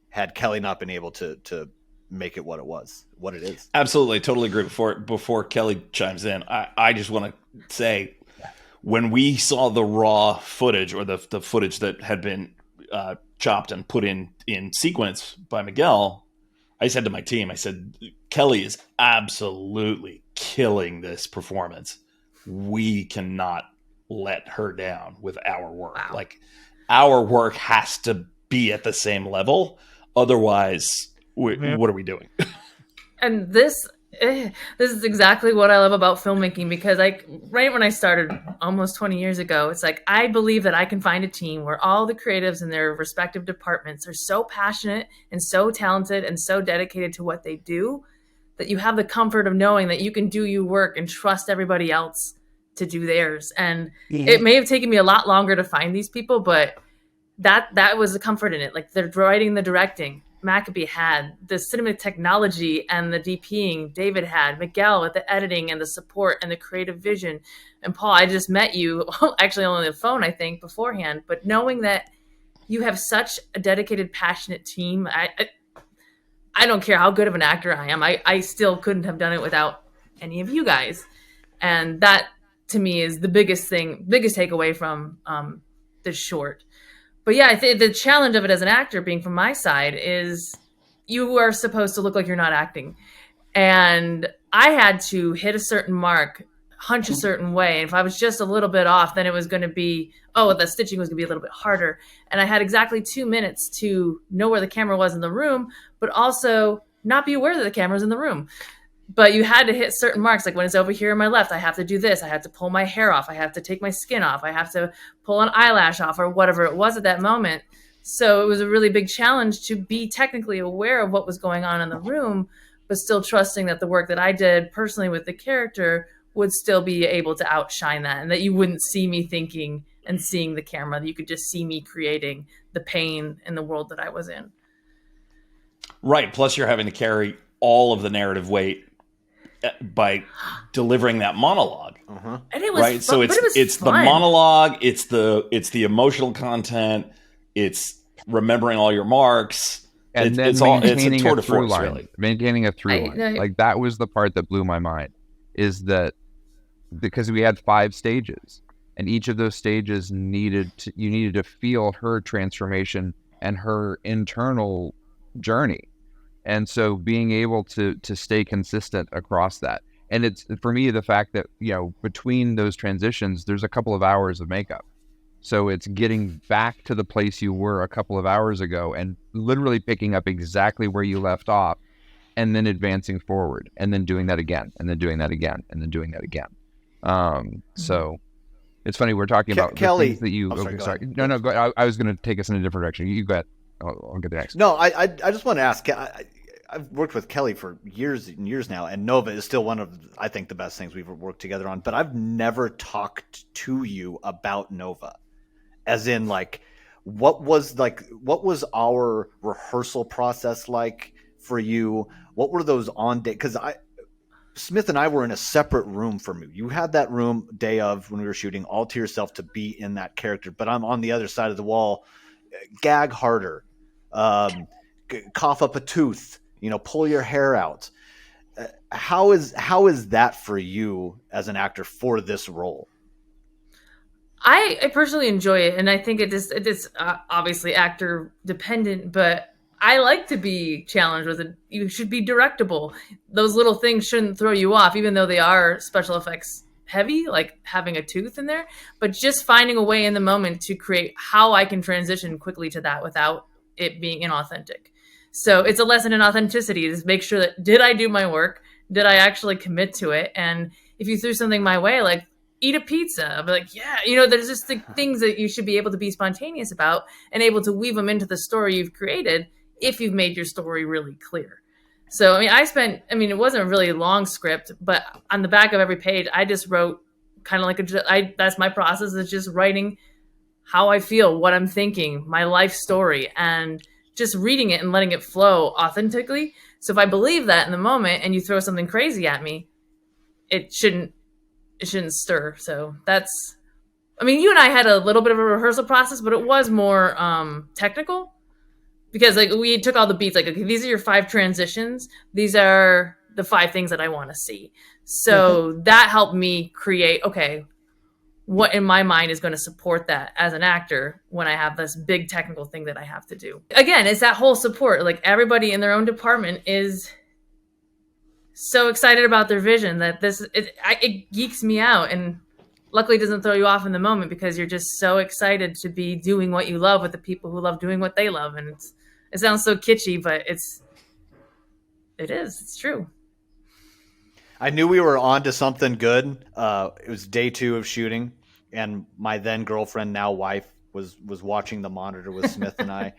had Kelly not been able to make it what it is. Absolutely. Totally agree. Before Kelly chimes in, I just want to say, when we saw the raw footage or the footage that had been chopped and put in sequence by Miguel, I said to my team, I said, Kelly is absolutely killing this performance. We cannot let her down with our work. Wow. Like, our work has to be at the same level. Otherwise, what are we doing? And this is exactly what I love about filmmaking, because right when I started almost 20 years ago, it's like, I believe that I can find a team where all the creatives in their respective departments are so passionate and so talented and so dedicated to what they do that you have the comfort of knowing that you can do your work and trust everybody else to do theirs. And it may have taken me a lot longer to find these people, but that was the comfort in it. Like, the writing, the directing, McAbee had the cinema technology and the DPing. David had Miguel with the editing and the support and the creative vision. And Paul, I just met you actually on the phone, I think, beforehand. But knowing that you have such a dedicated, passionate team, I don't care how good of an actor I am. I still couldn't have done it without any of you guys. And that, to me, is the biggest takeaway from this short. But yeah, I think the challenge of it as an actor, being from my side, is you are supposed to look like you're not acting. And I had to hit a certain mark, hunch a certain way. And if I was just a little bit off, then it was going to be, the stitching was going to be a little bit harder. And I had exactly 2 minutes to know where the camera was in the room, but also not be aware that the camera was in the room. But you had to hit certain marks. Like when it's over here on my left, I have to do this. I have to pull my hair off. I have to take my skin off. I have to pull an eyelash off or whatever it was at that moment. So it was a really big challenge to be technically aware of what was going on in the room, but still trusting that the work that I did personally with the character would still be able to outshine that, and that you wouldn't see me thinking and seeing the camera, that you could just see me creating the pain in the world that I was in. Right. Plus you're having to carry all of the narrative weight by delivering that monologue. And it was right. fun, So it's the monologue, it's the emotional content, it's remembering all your marks. And then it's maintaining a tour a de through force, line. really. Maintaining a through line. Like that was the part that blew my mind, is that because we had 5 stages, and each of those stages you needed to feel her transformation and her internal journey. And so being able to stay consistent across that. And it's, for me, the fact that, between those transitions, there's a couple of hours of makeup. So it's getting back to the place you were a couple of hours ago and literally picking up exactly where you left off, and then advancing forward, and then doing that again, and then doing that again, and then doing that again. So it's funny, we're talking about Kelly, the things that you... sorry. No, go, I was going to take us in a different direction. You go ahead. I'll get the next. No, I just want to ask. I've worked with Kelly for years and years now, and Nova is still one of, I think, the best things we've worked together on. But I've never talked to you about Nova, as in what was our rehearsal process like for you? What were those on day? Because Smith and I were in a separate room from you. You had that room day of when we were shooting all to yourself to be in that character. But I'm on the other side of the wall. Gag harder, cough up a tooth, pull your hair out. How is that for you as an actor for this role? I personally enjoy it, and I think it is obviously actor dependent, but I like to be challenged with it. You should be directable. Those little things shouldn't throw you off, even though they are special effects heavy, like having a tooth in there, but just finding a way in the moment to create how I can transition quickly to that without it being inauthentic. So it's a lesson in authenticity, to make sure that, did I do my work? Did I actually commit to it? And if you threw something my way, like eat a pizza, I'll be like, yeah, there's just things that you should be able to be spontaneous about and able to weave them into the story you've created if you've made your story really clear. So, it wasn't a really long script, but on the back of every page, I just wrote kind of that's my process, is just writing how I feel, what I'm thinking, my life story, and just reading it and letting it flow authentically. So if I believe that in the moment and you throw something crazy at me, it shouldn't stir. So that's, you and I had a little bit of a rehearsal process, but it was more technical. Because we took all the beats, okay, these are your 5 transitions. These are the 5 things that I want to see. So that helped me create, okay, what in my mind is going to support that as an actor when I have this big technical thing that I have to do. Again, it's that whole support. Like everybody in their own department is so excited about their vision that it geeks me out. And luckily it doesn't throw you off in the moment, because you're just so excited to be doing what you love with the people who love doing what they love. And it sounds so kitschy, but it's true. I knew we were on to something good. It was day 2 of shooting, and my then girlfriend, now wife, was watching the monitor with Smith and I,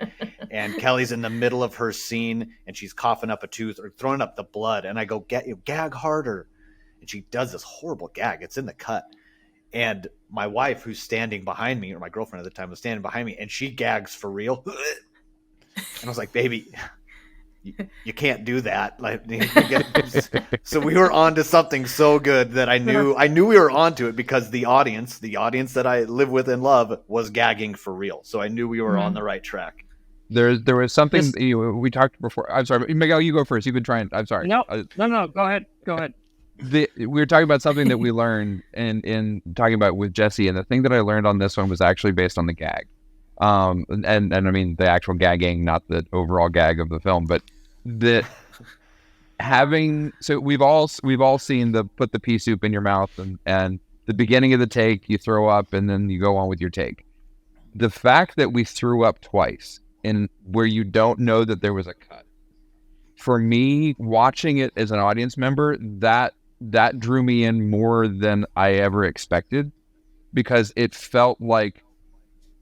and Kelly's in the middle of her scene, and she's coughing up a tooth or throwing up the blood, and I go, gag harder, and she does this horrible gag. It's in the cut. And my wife, who's standing behind me, or my girlfriend at the time, was standing behind me, and she gags for real. And I was like, baby, you can't do that. So we were on to something so good that I knew we were on to it, because the audience that I live with and love was gagging for real. So I knew we were on the right track. There was something we talked before. I'm sorry, Miguel, you go first. You've been trying. I'm sorry. No, go ahead. We were talking about something that we learned in talking about with Jesse, and the thing that I learned on this one was actually based on the gag. And I mean the actual gagging, not the overall gag of the film, but that so we've all seen the put the pea soup in your mouth and the beginning of the take, you throw up and then you go on with your take. The fact that we threw up twice in where you don't know that there was a cut, for me, watching it as an audience member, that drew me in more than I ever expected, because it felt like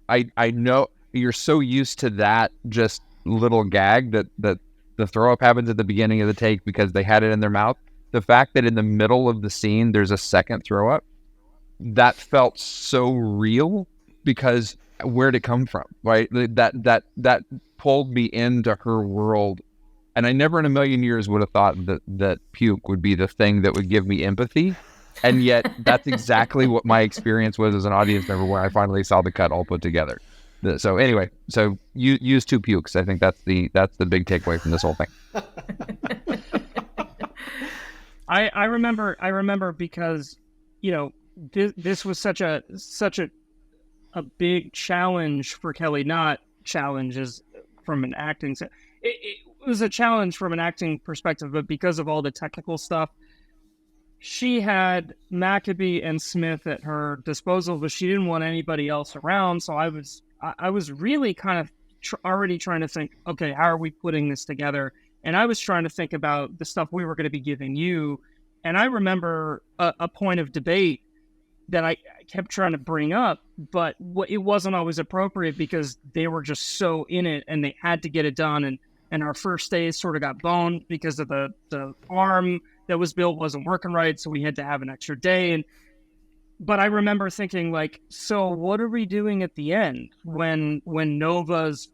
I know you're so used to that just little gag that the throw up happens at the beginning of the take because they had it in their mouth. The fact that in the middle of the scene there's a second throw up, that felt so real, because where'd it come from, right? That pulled me into her world, and I never in a million years would have thought that puke would be the thing that would give me empathy, and yet that's exactly what my experience was as an audience member when I finally saw the cut all put together. So anyway, so you use 2 pukes. I think that's the big takeaway from this whole thing. I remember because, you know, this was such a big challenge for Kelly. Not challenges from an acting. It was a challenge from an acting perspective, but because of all the technical stuff, she had McAbee and Smith at her disposal, but she didn't want anybody else around. So I was really kind of already trying to think, okay, how are we putting this together? And I was trying to think about the stuff we were going to be giving you. And I remember a point of debate that I kept trying to bring up, but it wasn't always appropriate because they were just so in it and they had to get it done. And our first day sort of got boned because of the arm that was built wasn't working right. So we had to have an extra day. But I remember thinking, like, so what are we doing at the end when Nova's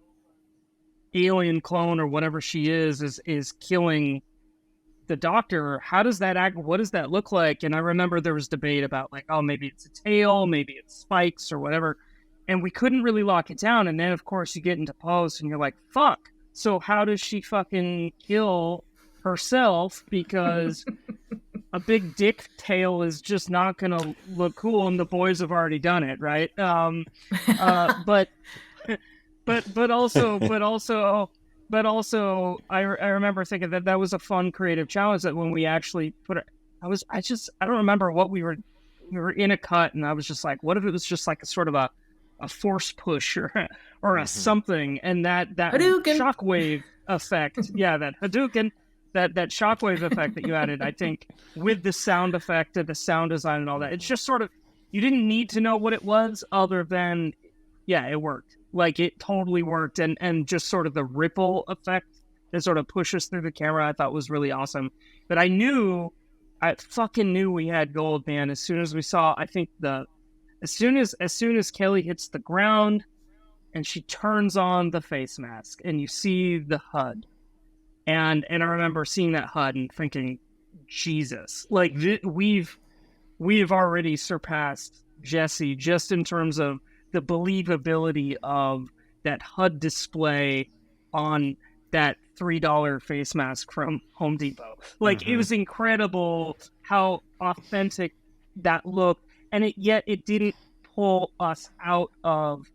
alien clone or whatever she is killing the doctor? How does that act? What does that look like? And I remember there was debate about, like, oh, maybe it's a tail, maybe it's spikes or whatever. And we couldn't really lock it down. And then, of course, you get into post and you're like, fuck. So how does she fucking kill herself? Because a big dick tail is just not going to look cool, and the boys have already done it, right? But also, I remember thinking that was a fun creative challenge. That when we actually put it, I don't remember what we were in a cut, and I was just like, what if it was just like a sort of a force push or a something, and that Hadouken. Shockwave effect, yeah, that Hadouken. That shockwave effect that you added, I think, with the sound effect and the sound design and all that, it's just sort of, you didn't need to know what it was other than, yeah, it worked. Like, it totally worked. And just sort of the ripple effect that sort of pushes through the camera, I thought was really awesome. But I fucking knew we had gold, man, as soon as we saw, I think as soon as Kelly hits the ground and she turns on the face mask and you see the HUD. And I remember seeing that HUD and thinking, Jesus, like we've already surpassed Jesse just in terms of the believability of that HUD display on that $3 face mask from Home Depot. Like, it was incredible how authentic that looked, and yet it didn't pull us out of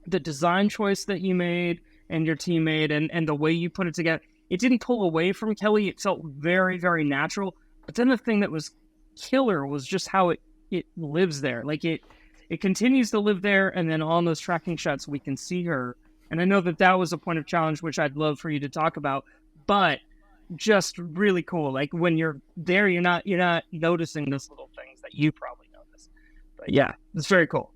the design choice that you made and your team made, and the way you put it together. It didn't pull away from Kelly. It felt very, very natural. But then the thing that was killer was just how it lives there. Like, it continues to live there, and then on those tracking shots, we can see her. And I know that was a point of challenge, which I'd love for you to talk about. But just really cool. Like, when you're there, you're not noticing those little things that you probably notice. But yeah, it's very cool.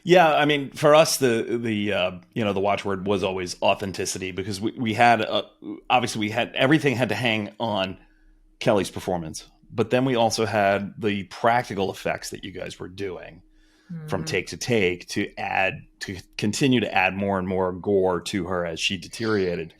Yeah, I mean, for us, the watchword was always authenticity, because we had obviously everything had to hang on Kelly's performance, but then we also had the practical effects that you guys were doing from take to take to continue to add more and more gore to her as she deteriorated.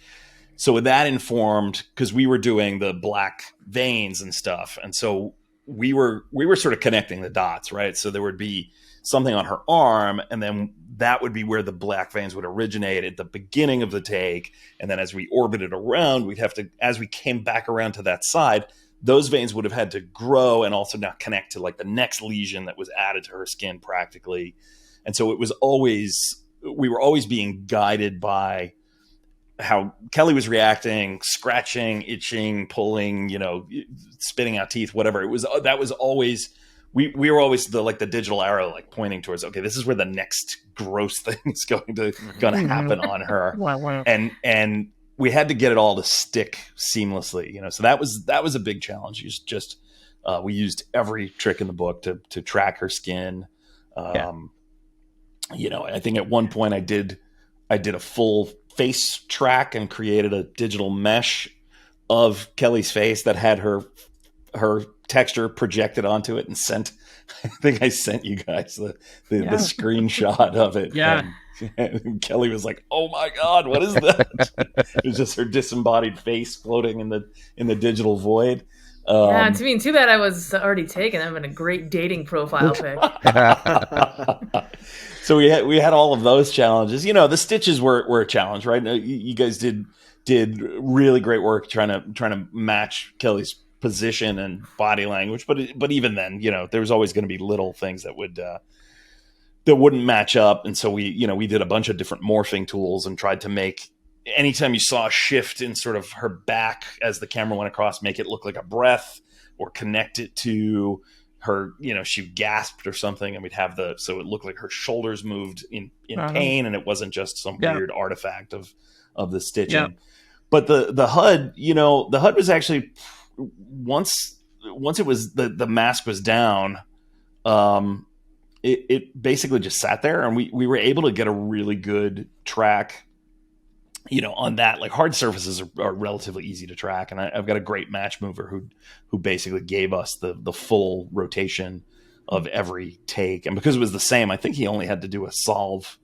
So with that informed, because we were doing the black veins and stuff, and so we were sort of connecting the dots, right? So there would be something on her arm, and then that would be where the black veins would originate at the beginning of the take. And then as we orbited around, we'd have to, as we came back around to that side, those veins would have had to grow and also now connect to like the next lesion that was added to her skin practically. And so we were always being guided by Kelly was reacting, scratching, itching, pulling, spitting out teeth, whatever. That was always, we were always the digital arrow, like pointing towards, okay, this is where the next gross thing is going to happen on her. Wow. And we had to get it all to stick seamlessly, so that was a big challenge. We used every trick in the book to track her skin. I think at one point I did a full face track and created a digital mesh of Kelly's face that had her texture projected onto it and sent. I think I sent you guys the screenshot of it. Yeah. And Kelly was like, "Oh my God, what is that?" It was just her disembodied face floating in the digital void. Too bad I was already taken. I'm in a great dating profile pic. So we had all of those challenges. The stitches were a challenge, right? You guys did really great work trying to match Kelly's position and body language, but even then, there was always going to be little things that wouldn't match up, and so we did a bunch of different morphing tools and tried to make, anytime you saw a shift in sort of her back as the camera went across, make it look like a breath or connect it to her, she gasped or something, and we'd have so it looked like her shoulders moved in pain, and it wasn't just some weird artifact of the stitching. Yeah. But the HUD, the HUD was actually, once it was, the mask was down, it basically just sat there, and we were able to get a really good track on that. Like, hard surfaces are relatively easy to track, and I've got a great match mover who basically gave us the full rotation of every take. And because it was the same, I think he only had to do a solve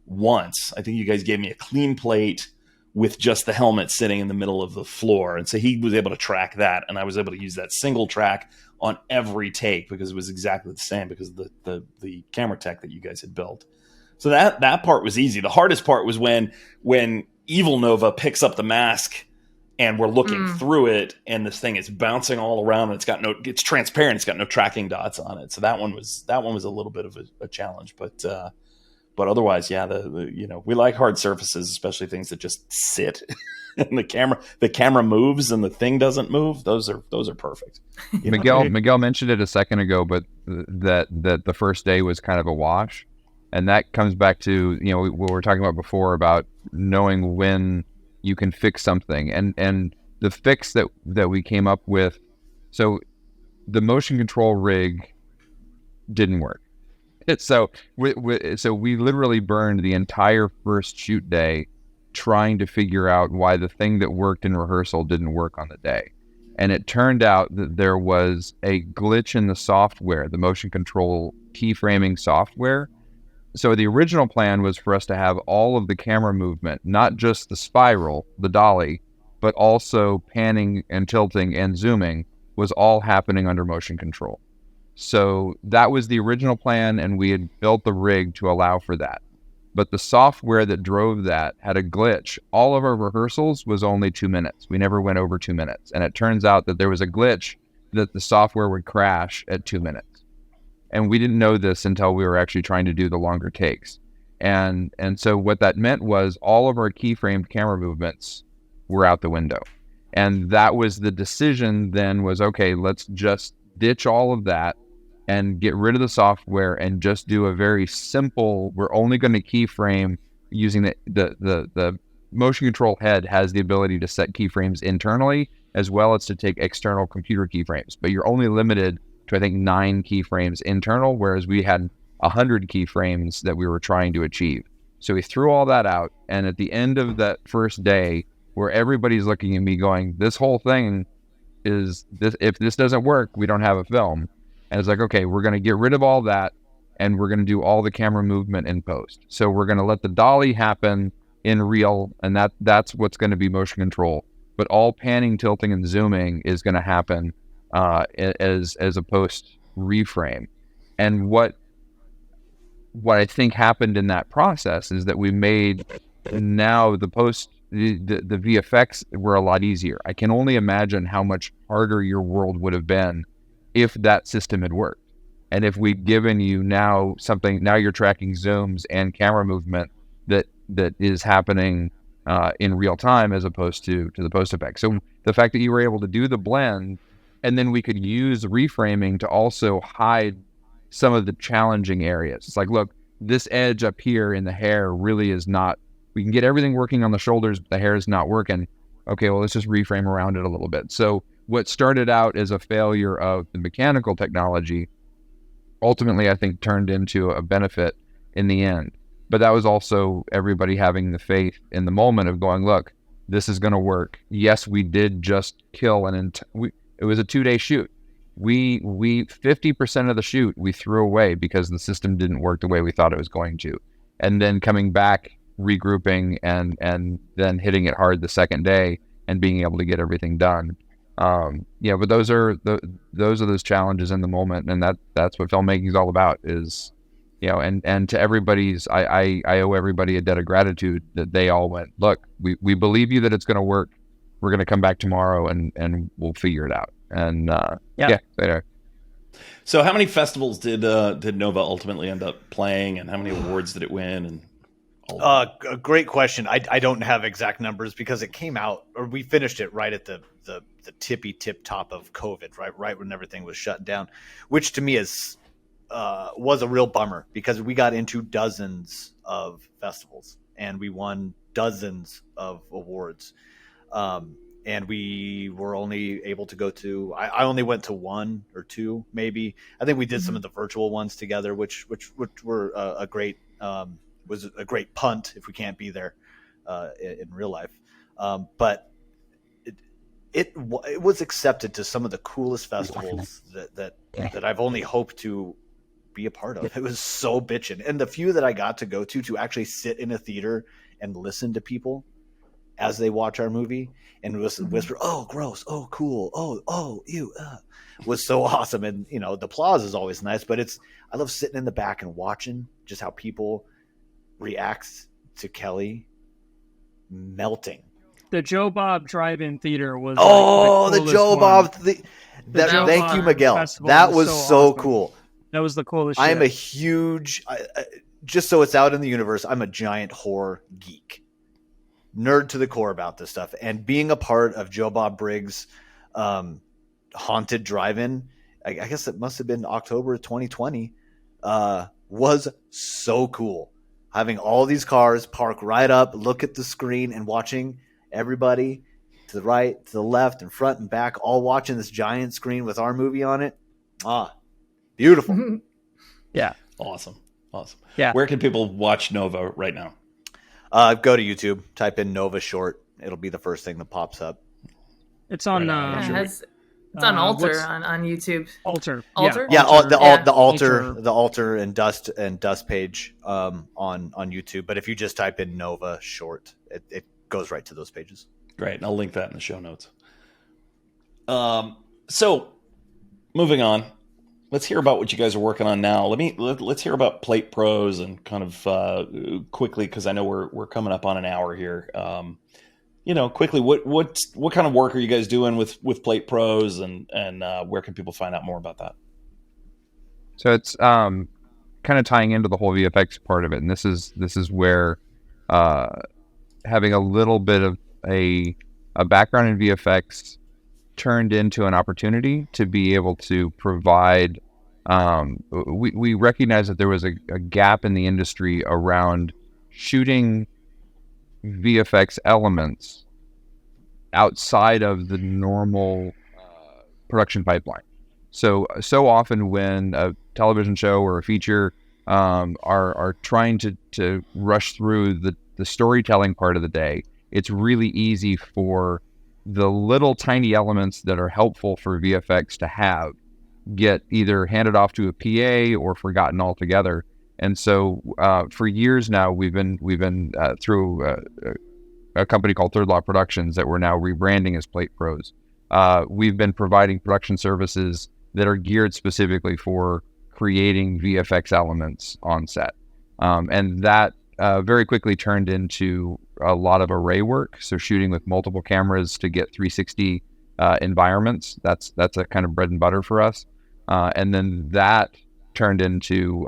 once. I think you guys gave me a clean plate with just the helmet sitting in the middle of the floor, and so he was able to track that, and I was able to use that single track on every take because it was exactly the same, because of the camera tech that you guys had built. So that part was easy. The hardest part was when Evil Nova picks up the mask and we're looking through it, and this thing is bouncing all around, and it's transparent. It's got no tracking dots on it. So that one was a little bit of a challenge, but otherwise, yeah, we like hard surfaces, especially things that just sit and the camera moves and the thing doesn't move. Those are perfect. Miguel mentioned it a second ago, but that the first day was kind of a wash. And that comes back to, what we were talking about before about knowing when you can fix something. And the fix that we came up with, so the motion control rig didn't work. So we literally burned the entire first shoot day trying to figure out why the thing that worked in rehearsal didn't work on the day. And it turned out that there was a glitch in the software, the motion control keyframing software. So the original plan was for us to have all of the camera movement, not just the spiral, the dolly, but also panning and tilting and zooming was all happening under motion control. So that was the original plan, and we had built the rig to allow for that. But the software that drove that had a glitch. All of our rehearsals was only 2 minutes. We never went over 2 minutes. And it turns out that there was a glitch that the software would crash at 2 minutes. And we didn't know this until we were actually trying to do the longer takes. And so what that meant was all of our keyframed camera movements were out the window. And that was the decision then was, okay, let's just ditch all of that and get rid of the software and just do a very simple, we're only going to keyframe using the motion control head has the ability to set keyframes internally as well as to take external computer keyframes. But you're only limited to, I think, 9 keyframes internal, whereas we had 100 keyframes that we were trying to achieve. So we threw all that out, and at the end of that first day, where everybody's looking at me going, this whole thing is, this, if this doesn't work, we don't have a film. And it's like, okay, we're going to get rid of all that, and we're going to do all the camera movement in post. So we're going to let the dolly happen in real, and that's what's going to be motion control. But all panning, tilting, and zooming is going to happen as a post reframe. And what I think happened in that process is that we made now the VFX were a lot easier. I can only imagine how much harder your world would have been if that system had worked. And if we'd given you now something, now you're tracking zooms and camera movement that is happening in real time as opposed to the post effect. So the fact that you were able to do the blend, and then we could use reframing to also hide some of the challenging areas. It's like, look, this edge up here in the hair really is not, we can get everything working on the shoulders, but the hair is not working. Okay, well, let's just reframe around it a little bit. So what started out as a failure of the mechanical technology ultimately, I think, turned into a benefit in the end. But that was also everybody having the faith in the moment of going, look, this is going to work. Yes, we did just kill it was a 2-day shoot. We 50% of the shoot we threw away because the system didn't work the way we thought it was going to. And then coming back, regrouping, and then hitting it hard the second day and being able to get everything done. But those are those challenges in the moment, and that's what filmmaking is all about. Is, and to everybody's, I owe everybody a debt of gratitude that they all went, look, we believe you that it's going to work. We're going to come back tomorrow and we'll figure it out. And So how many festivals did Nova ultimately end up playing, and how many awards did it win? And a great question. I don't have exact numbers because it came out, or we finished it right at the tippy tip top of COVID, right when everything was shut down, which to me was a real bummer because we got into dozens of festivals and we won dozens of awards. And we were only able to go to, I only went to 1 or 2, maybe. I think we did some of the virtual ones together, which were a great, was a great punt if we can't be there in real life. But it was accepted to some of the coolest festivals that I've only hoped to be a part of. It was so bitchin'. And the few that I got to go to actually sit in a theater and listen to people as they watch our movie and whisper, oh, gross, oh, cool, oh, ew, was so awesome. And, the applause is always nice, but I love sitting in the back and watching just how people react to Kelly melting. The Joe Bob Drive-In Theater was the Joe Bob. Thank you, Miguel. Festival That was so awesome. Cool. That was the coolest I am shit. a huge, just so it's out in the universe, I'm a giant horror geek. Nerd to the core about this stuff. And being a part of Joe Bob Briggs' Haunted Drive-In, I guess it must have been October 2020, was so cool. Having all these cars park right up, look at the screen, and watching everybody to the right, to the left, and front and back, all watching this giant screen with our movie on it. Beautiful. Yeah. Awesome. Yeah. Where can people watch Nova right now? Go to YouTube, type in Nova Short. It'll be the first thing that pops up. It's on it's on Alter on YouTube. Alter. Alter? Yeah, the Alter. Alter and Dust page on YouTube. But if you just type in Nova Short, it goes right to those pages. Great, and I'll link that in the show notes. So moving on, let's hear about what you guys are working on now. Let's hear about Plate Pros and kind of quickly, because I know we're coming up on an hour here. Quickly, what kind of work are you guys doing with Plate Pros, and where can people find out more about that? So it's kind of tying into the whole VFX part of it, and this is where having a little bit of a background in VFX turned into an opportunity to be able to provide. We recognize that there was a gap in the industry around shooting VFX elements outside of the normal production pipeline. So often when a television show or a feature are trying to rush through the storytelling part of the day, it's really easy for the little tiny elements that are helpful for VFX to have get either handed off to a PA or forgotten altogether. And so for years now, we've been through a company called Third Law Productions that we're now rebranding as Plate Pros. We've been providing production services that are geared specifically for creating VFX elements on set. And that very quickly turned into a lot of array work. So shooting with multiple cameras to get 360 environments. That's a kind of bread and butter for us. And then that turned into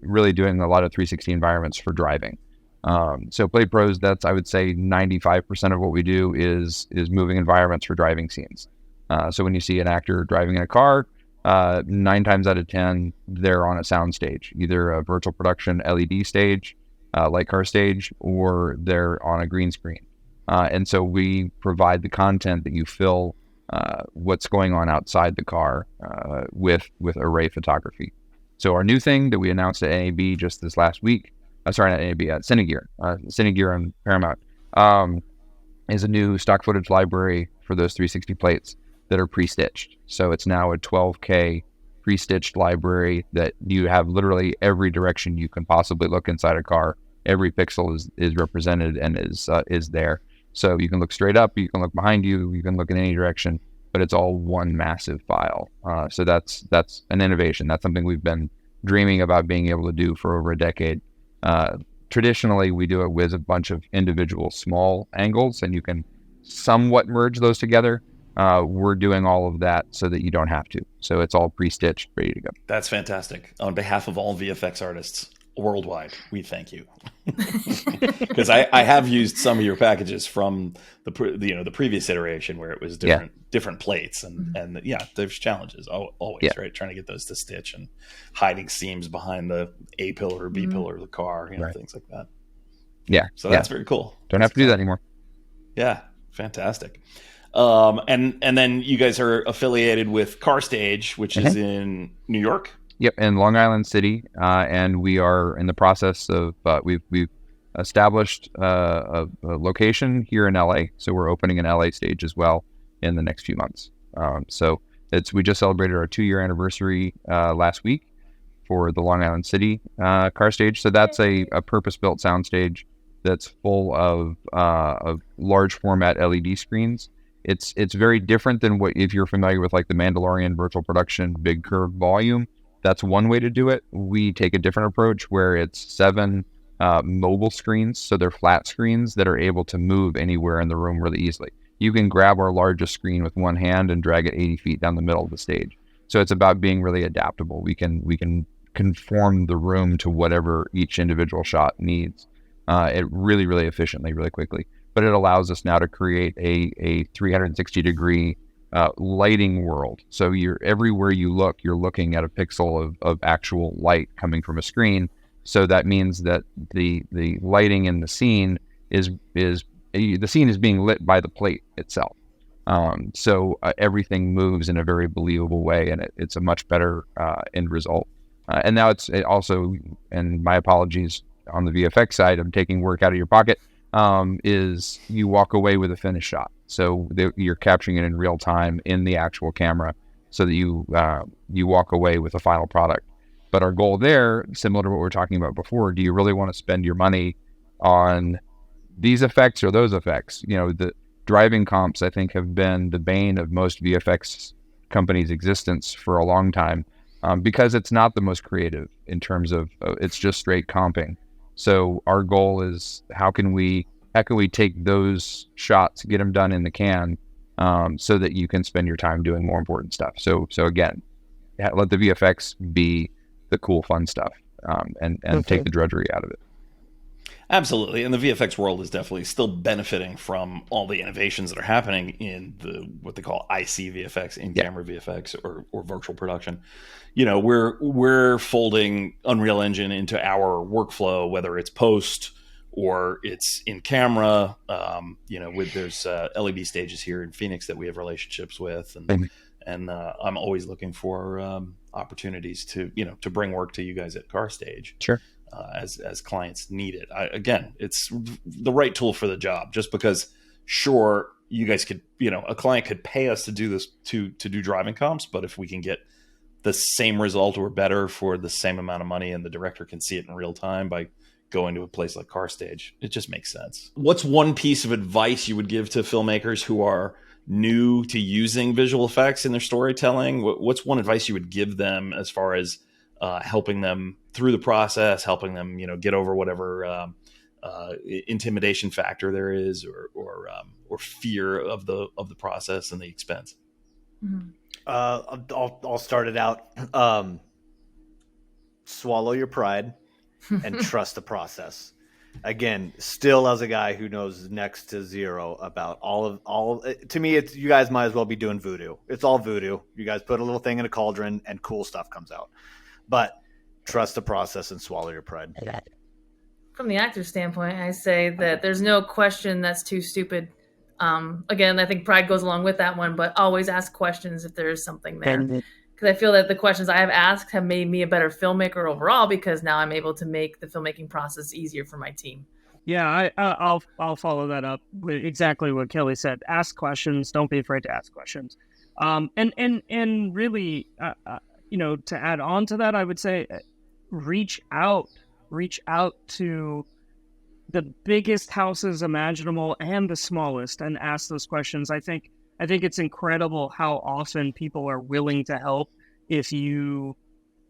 really doing a lot of 360 environments for driving. So Plate Pros, that's, I would say 95% of what we do is moving environments for driving scenes. So when you see an actor driving in a car, 9 times out of 10, they're on a sound stage, either a virtual production LED stage, like car stage, or they're on a green screen. And so we provide the content that you fill what's going on outside the car with array photography. So our new thing that we announced at NAB just this last week, sorry, not NAB, Cinegear, Cinegear on Paramount, is a new stock footage library for those 360 plates that are pre-stitched. So it's now a 12K pre-stitched library that you have literally every direction you can possibly look inside a car. Every pixel is represented and is there. So you can look straight up, you can look behind you, you can look in any direction, but it's all one massive file. So that's an innovation. That's something we've been dreaming about being able to do for over a decade. Traditionally, we do it with a bunch of individual small angles, and you can somewhat merge those together. We're doing all of that so that you don't have to. So it's all pre-stitched, ready to go. That's fantastic. On behalf of all VFX artists worldwide, we thank you. Because I have used some of your packages from the previous iteration where it was different plates, and there's challenges always, right? Trying to get those to stitch and hiding seams behind the A pillar or B pillar of the car, things like that. Yeah. So that's very cool. Don't have to do that anymore. Yeah, fantastic. And then you guys are affiliated with Car Stage, which is in New York. Yep, in Long Island City, and we are in the process of we've established a location here in LA, so we're opening an LA stage as well in the next few months. So we just celebrated our 2-year anniversary last week for the Long Island City Car Stage. So that's a purpose-built sound stage that's full of large format LED screens. It's very different than what, if you're familiar with like the Mandalorian virtual production big curved volume. That's one way to do it. We take a different approach where it's 7 mobile screens. So they're flat screens that are able to move anywhere in the room really easily. You can grab our largest screen with one hand and drag it 80 feet down the middle of the stage. So it's about being really adaptable. We can conform the room to whatever each individual shot needs. It really, really efficiently, really quickly. But it allows us now to create a 360 degree lighting world. So everywhere you look, you're looking at a pixel of actual light coming from a screen. So that means that the lighting in the scene is being lit by the plate itself. So everything moves in a very believable way, and it's a much better end result. And now it also, and my apologies on the VFX side, I'm taking work out of your pocket, is you walk away with a finished shot. So you're capturing it in real time in the actual camera so that you walk away with a final product. But our goal there, similar to what we were talking about before, do you really want to spend your money on these effects or those effects? The driving comps, I think, have been the bane of most VFX companies' existence for a long time, because it's not the most creative in terms of it's just straight comping. So our goal is how can we take those shots, get them done in the can, so that you can spend your time doing more important stuff. So again, let the VFX be the cool, fun stuff, and take the drudgery out of it. Absolutely. And the VFX world is definitely still benefiting from all the innovations that are happening in what they call IC VFX, in-camera VFX, or virtual production. We're folding Unreal Engine into our workflow, whether it's post or it's in camera. There's LED stages here in Phoenix that we have relationships with, and I'm always looking for opportunities to bring work to you guys at Car Stage. Sure. As clients need it. Again, it's the right tool for the job. Just because, sure, you guys could, a client could pay us to do this, to do driving comps, but if we can get the same result or better for the same amount of money, and the director can see it in real time by going to a place like Car Stage, it just makes sense. What's one piece of advice you would give to filmmakers who are new to using visual effects in their storytelling? What's one advice you would give them as far as helping them through the process, helping them, get over whatever intimidation factor there is, or fear of the process and the expense? Mm-hmm. I'll start it out. Swallow your pride and trust the process. again, still as a guy who knows next to zero about all to me, it's, you guys might as well be doing voodoo. It's all voodoo. You guys put a little thing in a cauldron and cool stuff comes out. But trust the process and swallow your pride. From the actor's standpoint, I say that there's no question that's too stupid. Again, I think pride goes along with that one, but always ask questions if there is something there. Because I feel that the questions I have asked have made me a better filmmaker overall, because now I'm able to make the filmmaking process easier for my team. Yeah, I'll follow that up with exactly what Kelly said. Ask questions. Don't be afraid to ask questions. And really, to add on to that, I would say reach out to the biggest houses imaginable and the smallest, and ask those questions. I think it's incredible how often people are willing to help if you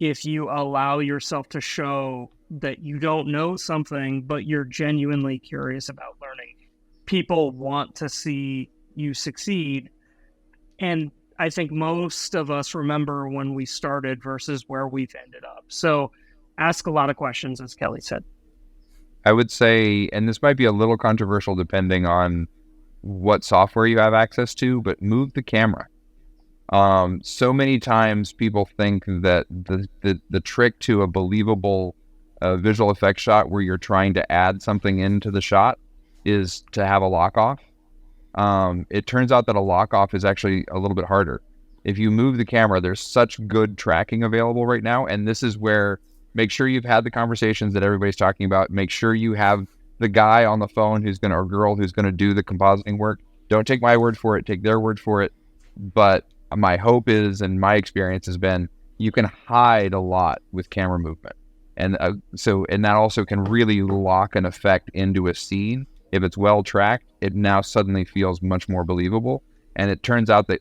allow yourself to show that you don't know something, but you're genuinely curious about learning. People want to see you succeed. And I think most of us remember when we started versus where we've ended up. So ask a lot of questions, as Kelly said. I would say, and this might be a little controversial depending on what software you have access to, but move the camera. So many times people think that the trick to a believable visual effects shot where you're trying to add something into the shot is to have a lock off. It turns out that a lock off is actually a little bit harder. If you move the camera, there's such good tracking available right now, and this is where make sure you've had the conversations that everybody's talking about. Make sure you have the guy on the phone or girl who's going to do the compositing work. Don't take my word for it, take their word for it. But my hope is, and my experience has been, you can hide a lot with camera movement. And that also can really lock an effect into a scene. If it's well tracked, it now suddenly feels much more believable. And it turns out that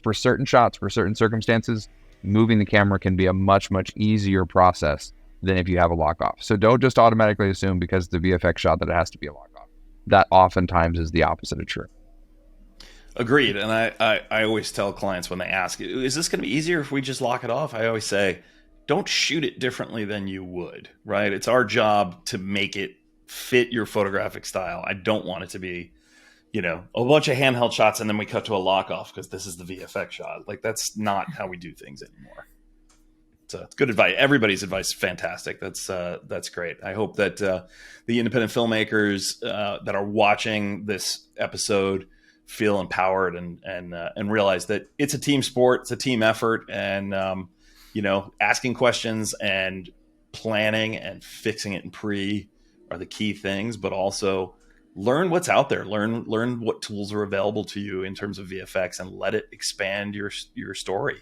for certain shots, for certain circumstances, moving the camera can be a much, much easier process than if you have a lock off. So don't just automatically assume because it's the VFX shot that it has to be a lock off. That oftentimes is the opposite of true. Agreed. And I always tell clients when they ask, is this going to be easier if we just lock it off? I always say, don't shoot it differently than you would, right? It's our job to make it fit your photographic style. I don't want it to be, a bunch of handheld shots and then we cut to a lock off because this is the VFX shot. Like, that's not how we do things anymore. So it's good advice. Everybody's advice is fantastic. That's great. I hope that the independent filmmakers that are watching this episode feel empowered and realize that it's a team sport, it's a team effort, and asking questions and planning and fixing it in pre are the key things, but also learn what's out there, learn what tools are available to you in terms of VFX, and let it expand your story,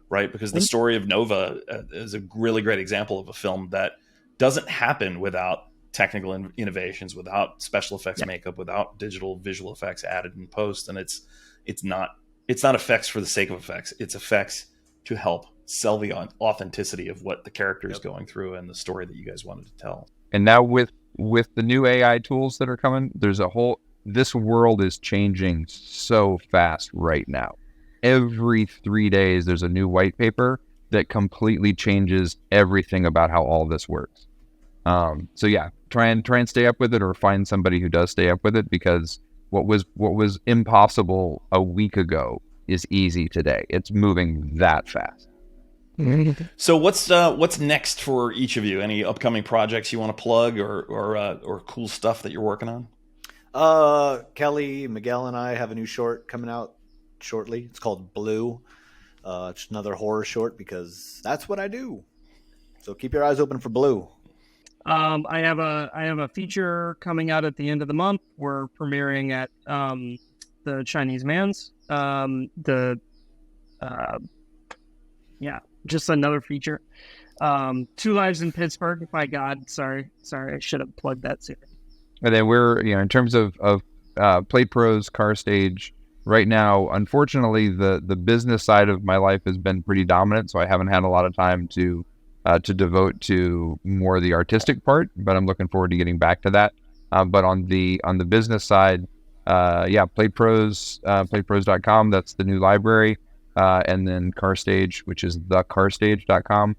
right? Because the story of Nova is a really great example of a film that doesn't happen without technical innovations, without special effects makeup, without digital visual effects added in post. And it's not effects for the sake of effects. It's effects to help sell the authenticity of what the character is going through and the story that you guys wanted to tell. And now with the new AI tools that are coming, this world is changing so fast right now. Every 3 days, there's a new white paper that completely changes everything about how all this works. So yeah, try and stay up with it, or find somebody who does stay up with it, because what was impossible a week ago is easy today. It's moving that fast. So what's next for each of you? Any upcoming projects you want to plug, or cool stuff that you're working on? Kelly, Miguel, and I have a new short coming out shortly. It's called Blue. It's another horror short because that's what I do. So keep your eyes open for Blue. I have a feature coming out at the end of the month. We're premiering at the Chinese Man's. Just another feature. 2 Lives in Pittsburgh. My God, sorry, I should have plugged that sooner. And then we're, in terms of Plate Pros, Car Stage, right now, unfortunately, the business side of my life has been pretty dominant, so I haven't had a lot of time to devote to more of the artistic part, but I'm looking forward to getting back to that. But on the business side, Plate Pros, platepros.com, that's the new library. And then Car Stage, which is thecarstage.com.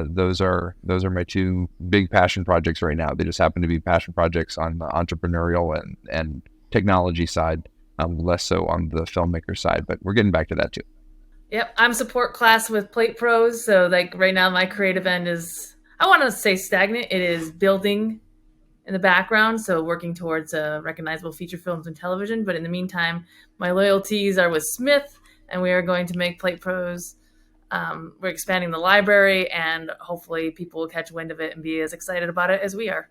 those are my two big passion projects right now. They just happen to be passion projects on the entrepreneurial and technology side, less so on the filmmaker side, but we're getting back to that too. Yep, I'm support class with Plate Pros, so like right now my creative end is, I want to say stagnant. It is building in the background, so working towards recognizable feature films and television. But in the meantime, my loyalties are with Smith, and we are going to make Plate Pros. We're expanding the library, and hopefully people will catch wind of it and be as excited about it as we are.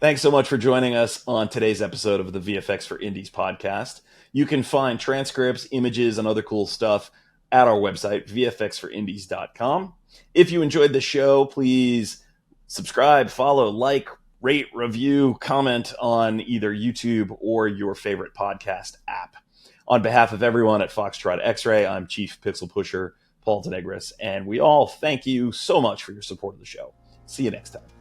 Thanks so much for joining us on today's episode of the VFX for Indies podcast. You can find transcripts, images, and other cool stuff at our website, vfxforindies.com. If you enjoyed the show, please subscribe, follow, like, rate, review, comment on either YouTube or your favorite podcast app. On behalf of everyone at Foxtrot X-Ray, I'm Chief Pixel Pusher Paul Tenegris, and we all thank you so much for your support of the show. See you next time.